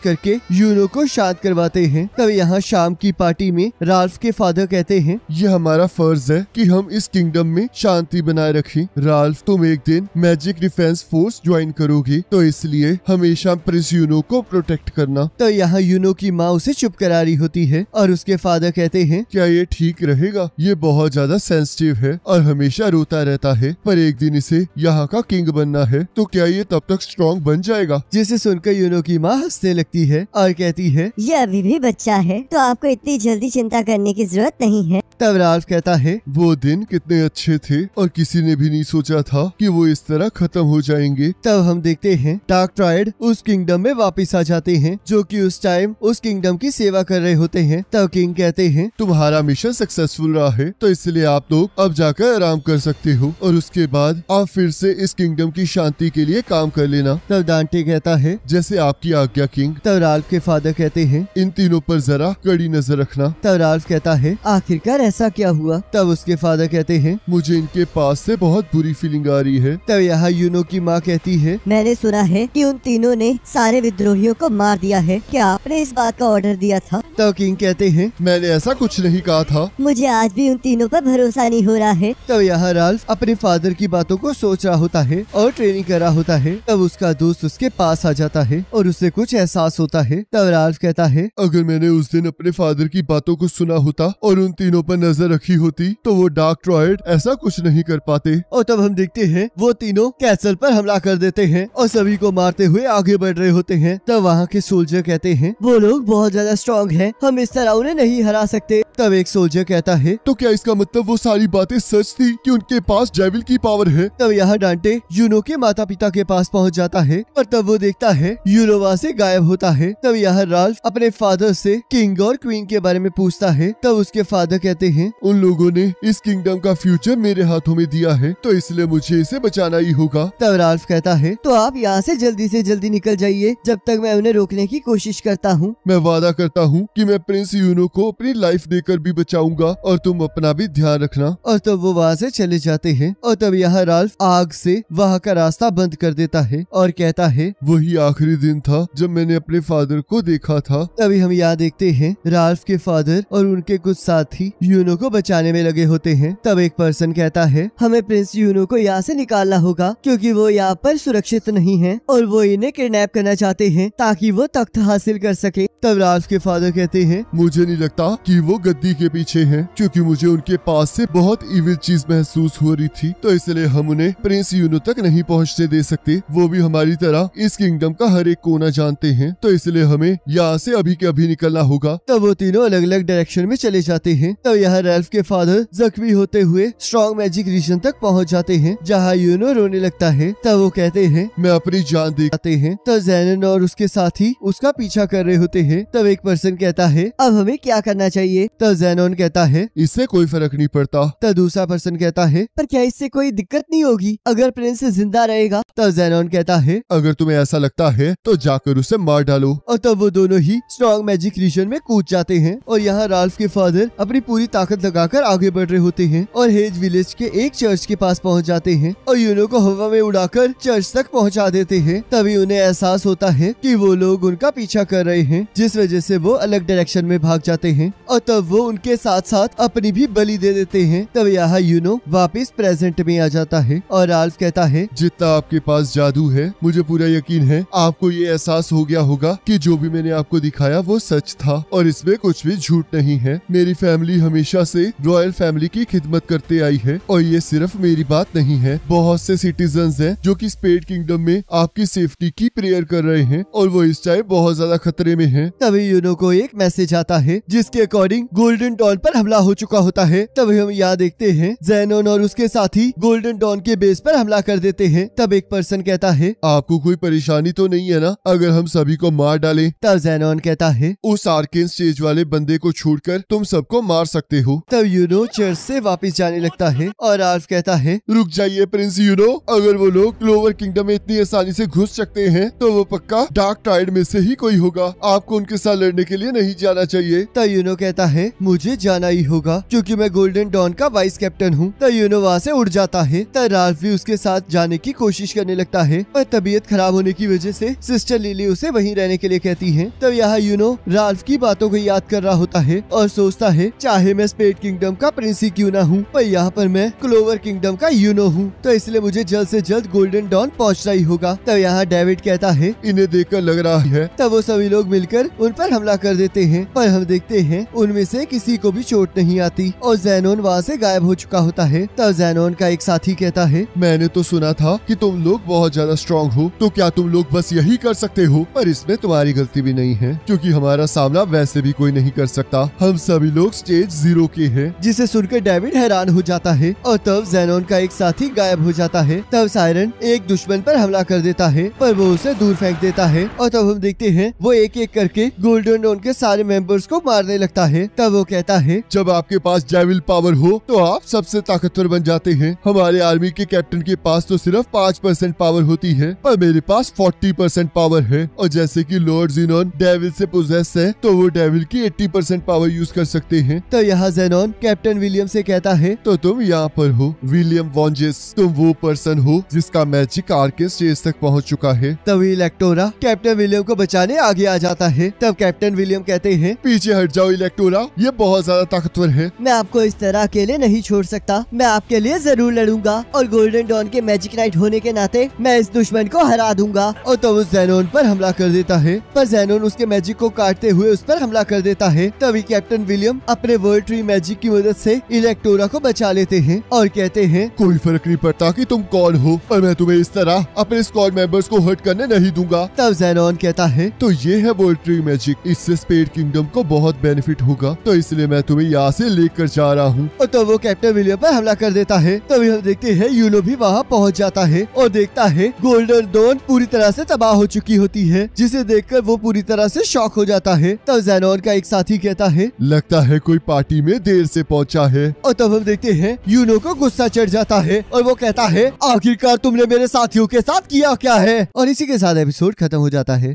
करके यूनो को शांत करवाते हैं। तब यहाँ शाम की पार्टी में राल्फ के फादर कहते हैं, ये हमारा फर्ज है कि हम इस किंगडम में शांति बनाए रखें। राल्फ तुम एक दिन मैजिक डिफेंस फोर्स ज्वाइन करोगे तो इसलिए हमेशा प्रिंस यूनो को प्रोटेक्ट करना। तो यहाँ यूनो की माँ उसे चुप करा रही होती है और उसके फादर कहते हैं, क्या ये ठीक रहेगा? ये बहुत ज्यादा सेंसिटिव है और हमेशा रोता रहता है, पर एक दिन इसे यहाँ का किंग बनना है तो क्या ये तब तक स्ट्रॉन्ग बन जाएगा? जिसे सुनकर यूनो की माँ हंसने लगती है और कहती है, ये अभी भी बच्चा है तो आपको इतनी जल्दी चिंता करने की जरूरत नहीं है। तब राल्फ कहता है, वो दिन कितने अच्छे थे और किसी ने भी नहीं सोचा था कि वो इस तरह खत्म हो जाएंगे। तब हम देखते हैं डार्क ट्रायड उस किंगडम में वापस आ जाते हैं जो कि उस टाइम उस किंगडम की सेवा कर रहे होते हैं। तब किंग कहते हैं, तुम्हारा मिशन सक्सेसफुल रहा है तो इसलिए आप लोग अब जाकर आराम कर सकते हो और उसके बाद आप फिर से इस किंगडम की शांति के लिए काम कर लेना। तब डांटे कहता है, जैसे आपकी आज्ञा किंग। तब राल्फ के फादर कहते हैं, इन तीनों पर जरा कड़ी नजर रखना। तब राल्फ कहता है, आखिरकार ऐसा क्या हुआ? तब उसके फादर कहते हैं। मुझे इनके पास से बहुत बुरी फीलिंग आ रही है। तब यहाँ यूनो की माँ कहती है, मैंने सुना है कि उन तीनों ने सारे विद्रोहियों को मार दिया है। क्या आपने इस बात का ऑर्डर दिया था? तब किंग कहते हैं, मैंने ऐसा कुछ नहीं कहा था। मुझे आज भी उन तीनों पर भरोसा नहीं हो रहा है। तब यहाँ राल्फ अपने फादर की बातों को सोच रहा होता है और ट्रेनिंग कर रहा होता है। तब उसका दोस्त उसके पास आ जाता है और उसे कुछ एहसास होता है। तब राल्फ कहता है, अगर मैंने उस दिन अपने फादर की बातों को सुना होता और उन तीनों पर नजर रखी होती तो वो डार्क ड्रॉइड ऐसा कुछ नहीं कर पाते। और तब हम देखते हैं वो तीनों कैसल पर हमला कर देते हैं और सभी को मारते हुए आगे बढ़ रहे होते हैं। तब वहाँ के सोल्जर कहते हैं, वो लोग बहुत ज्यादा स्ट्रॉन्ग हैं, हम इस तरह उन्हें नहीं हरा सकते। तब एक सोल्जर कहता है, तो क्या इसका मतलब वो सारी बातें सच थी कि उनके पास डेविल की पावर है? तब यहाँ डांटे यूनो के माता पिता के पास पहुँच जाता है और तब वो देखता है यूनो वहाँ से गायब होता है। तब यहाँ राल्फ अपने फादर से किंग और क्वीन के बारे में पूछता है। तब उसके फादर कहते हैं, उन लोगों ने इस किंगडम का फ्यूचर मेरे हाथों में दिया है तो इसलिए मुझे इसे बचाना ही होगा। तब राल्फ कहता है, तो आप यहाँ से जल्दी निकल जाइए जब तक मैं उन्हें रोकने की कोशिश करता हूँ। मैं वादा करता हूँ कि मैं प्रिंस यूनो को अपनी लाइफ देकर भी बचाऊंगा और तुम अपना भी ध्यान रखना। और तब वो वहाँ से चले जाते हैं और तब यहाँ राल्फ आग से वहाँ का रास्ता बंद कर देता है और कहता है, वही आखिरी दिन था जब मैंने अपने फादर को देखा था। तभी हम यहाँ देखते हैं राल्फ के फादर और उनके कुछ साथी यूनो को बचाने में लगे होते हैं। तब एक पर्सन कहता है, हमें प्रिंस यूनो को यहाँ से निकालना होगा क्योंकि वो यहाँ पर सुरक्षित नहीं है और वो इन्हें किडनैप करना चाहते हैं ताकि वो तख्त हासिल कर सके। तब राल्फ के फादर कहते हैं, मुझे नहीं लगता कि वो गद्दी के पीछे हैं क्योंकि मुझे उनके पास से बहुत इविल चीज महसूस हो रही थी तो इसलिए हम उन्हें प्रिंस यूनो तक नहीं पहुँचने दे सकते। वो भी हमारी तरह इस किंगडम का हर एक कोना जानते हैं तो इसलिए हमें यहाँ से अभी के अभी निकलना होगा। तब वो तीनों अलग अलग डायरेक्शन में चले जाते हैं। तब यहाँ राल्फ के फादर जख्मी होते हुए स्ट्रॉन्ग मैजिक रीजन तक पहुँच जाते हैं जहाँ यूनो रोने लगता है। तब वो कहते हैं, मैं अपनी जान दे आते हैं। तब ज़ेनन और उसके साथी उसका पीछा कर रहे होते हैं। तब एक पर्सन कहता है, अब हमें क्या करना चाहिए? तब ज़ेनन कहता है, इससे कोई फर्क नहीं पड़ता। तब दूसरा पर्सन कहता है, पर क्या इससे कोई दिक्कत नहीं होगी अगर प्रिंस जिंदा रहेगा? तब ज़ेनन कहता है, अगर तुम्हें ऐसा लगता है तो जाकर उसे मार डालो। और तब वो दोनों ही स्ट्रॉन्ग मैजिक रीजन में कूद जाते हैं और यहाँ राल्फ के फादर अपनी पूरी ताकत लगाकर आगे बढ़ रहे होते हैं और हेज विलेज के एक चर्च के पास पहुँच जाते हैं और यूनो को हवा में उड़ाकर चर्च तक पहुँचा देते हैं। तभी उन्हें एहसास होता है कि वो लोग उनका पीछा कर रहे हैं जिस वजह से वो अलग डायरेक्शन में भाग जाते हैं और तब वो उनके साथ साथ अपनी भी बलि दे देते हैं। तब यहाँ यूनो वापस प्रेजेंट में आ जाता है और राल्फ कहता है, जितना आपके पास जादू है मुझे पूरा यकीन है आपको ये एहसास हो गया होगा कि जो भी मैंने आपको दिखाया वो सच था और इसमें कुछ भी झूठ नहीं है। मेरी फैमिली हमेशा से रॉयल फैमिली की खिदमत करते आई है और ये सिर्फ मेरी बात नहीं है। बहुत से सिटीजन्स हैं जो कि स्पेड किंगडम में आपकी सेफ्टी की प्रेयर कर रहे हैं और वो इस टाइम बहुत ज्यादा खतरे में हैं। तभी यूनो को एक मैसेज आता है जिसके अकॉर्डिंग गोल्डन डॉन पर हमला हो चुका होता है। तभी हम यहाँ देखते हैं ज़ेनोन और उसके साथी गोल्डन डॉन के बेस पर हमला कर देते हैं। तब एक पर्सन कहता है, आपको कोई परेशानी तो नहीं है ना अगर हम सभी को मार डालें? तब ज़ेनोन कहता है, उस आर्केन स्टेज वाले बंदे को छोड़कर तुम सबको मार सकते हो। तब यूनो चर्च से वापस जाने लगता है और राल्फ कहता है, रुक जाइए प्रिंस यूनो, अगर वो लोग क्लोवर किंगडम में इतनी आसानी से घुस सकते हैं तो वो पक्का डार्क टाइड में से ही कोई होगा। आपको उनके साथ लड़ने के लिए नहीं जाना चाहिए। तब यूनो कहता है, मुझे जाना ही होगा क्योंकि मैं गोल्डन डॉन का वाइस कैप्टन हूँ। तब यूनो वहाँ से उड़ जाता है। तब राल्फ भी उसके साथ जाने की कोशिश करने लगता है पर तबीयत खराब होने की वजह से सिस्टर लिली उसे वहीं रहने के लिए कहती है। तब यहाँ यूनो राल्फ की बातों को याद कर रहा होता है और सोचता है, चाहे मैं स्पेड किंगडम का प्रिंस ही क्यों ना हूँ पर यहाँ पर मैं क्लोवर किंगडम का यूनो हूँ तो इसलिए मुझे जल्द से जल्द गोल्डन डॉन पहुँचना ही होगा। तब यहाँ डेविड कहता है, इन्हें देखकर लग रहा है। तब वो सभी लोग मिलकर उन पर हमला कर देते हैं पर हम देखते हैं उनमें से किसी को भी चोट नहीं आती और ज़ेनोन वहाँ से गायब हो चुका होता है। तब ज़ेनोन का एक साथी कहता है, मैंने तो सुना था कि तुम लोग बहुत ज्यादा स्ट्रॉन्ग हो तो क्या तुम लोग बस यही कर सकते हो? पर इसमें तुम्हारी गलती भी नहीं है क्योंकि हमारा सामना वैसे भी कोई नहीं कर सकता। हम सभी लोग स्टेज 0 के हैं। जिसे सुनकर डेविड हैरान हो जाता है और तब ज़ेनोन का एक साथी गायब हो जाता है। तब सायरन एक दुश्मन पर हमला कर देता है पर वो उसे दूर फेंक देता है और तब हम देखते हैं वो एक एक करके गोल्डन डॉन के सारे मेंबर्स को मारने लगता है। तब वो कहता है, जब आपके पास डेविल पावर हो तो आप सबसे ताकतवर बन जाते हैं। हमारे आर्मी के कैप्टन के पास तो सिर्फ 5% पावर होती है पर मेरे पास 40% पावर है और जैसे कि लॉर्ड ज़ेनोन डेविल से पोजेस है तो वो डेविल की 80% पावर यूज कर सकते हैं। तो यहाँ जेनॉन कैप्टन विलियम से कहता है, तो तुम यहाँ पर हो विलियम वॉन्जिस, तुम वो पर्सन हो जिसका मैजिक आर्केन स्टेज तक पहुँच चुका है। तभी इलेक्टोरा कैप्टन विलियम को बचाने आगे आ जाता है। तब कैप्टन विलियम कहते हैं, पीछे हट जाओ इलेक्टोरा, ये बहुत ज्यादा ताकतवर है। मैं आपको इस तरह अकेले नहीं छोड़ सकता, मैं आपके लिए जरूर लड़ूंगा और गोल्डन डॉन के मैजिक नाइट होने के नाते मैं इस दुश्मन को हरा दूंगा। और तो वो जेनॉन पर हमला कर देता है, पर जेनॉन उसके मैजिक को काटते हुए उस पर हमला कर देता है। तभी कैप्टन विलियम अपने वर्ल्ड ट्री मैजिक की मदद से इलेक्टोरा को बचा लेते हैं और कहते हैं, कोई फर्क नहीं पड़ता कि तुम कौन हो, पर मैं तुम्हें इस तरह अपने स्क्वाड मेंबर्स को हर्ट करने नहीं दूंगा। तब जेनॉन कहता है, तो ये है वर्ल्ड ट्री मैजिक, इससे स्पेड किंगडम को बहुत बेनिफिट होगा, तो इसलिए मैं तुम्हें यहाँ से लेकर जा रहा हूँ। और तो वो कैप्टन विलियम पर हमला कर देता है। तभी हम देखते हैं यूनो भी वहाँ पहुँच जाता है और देखता है गोल्डन डॉन पूरी तरह से तबाह हो चुकी होती है, जिसे देखकर वो पूरी तरह से शॉक हो जाता है। तब जेनॉन का एक साथी कहता है, लगता है कोई पार्टी में देर से पहुंचा है। और तब हम देखते हैं यूनो को गुस्सा चढ़ जाता है और वो कहता है, आखिरकार तुमने मेरे साथियों के साथ किया क्या है। और इसी के साथ एपिसोड खत्म हो जाता है।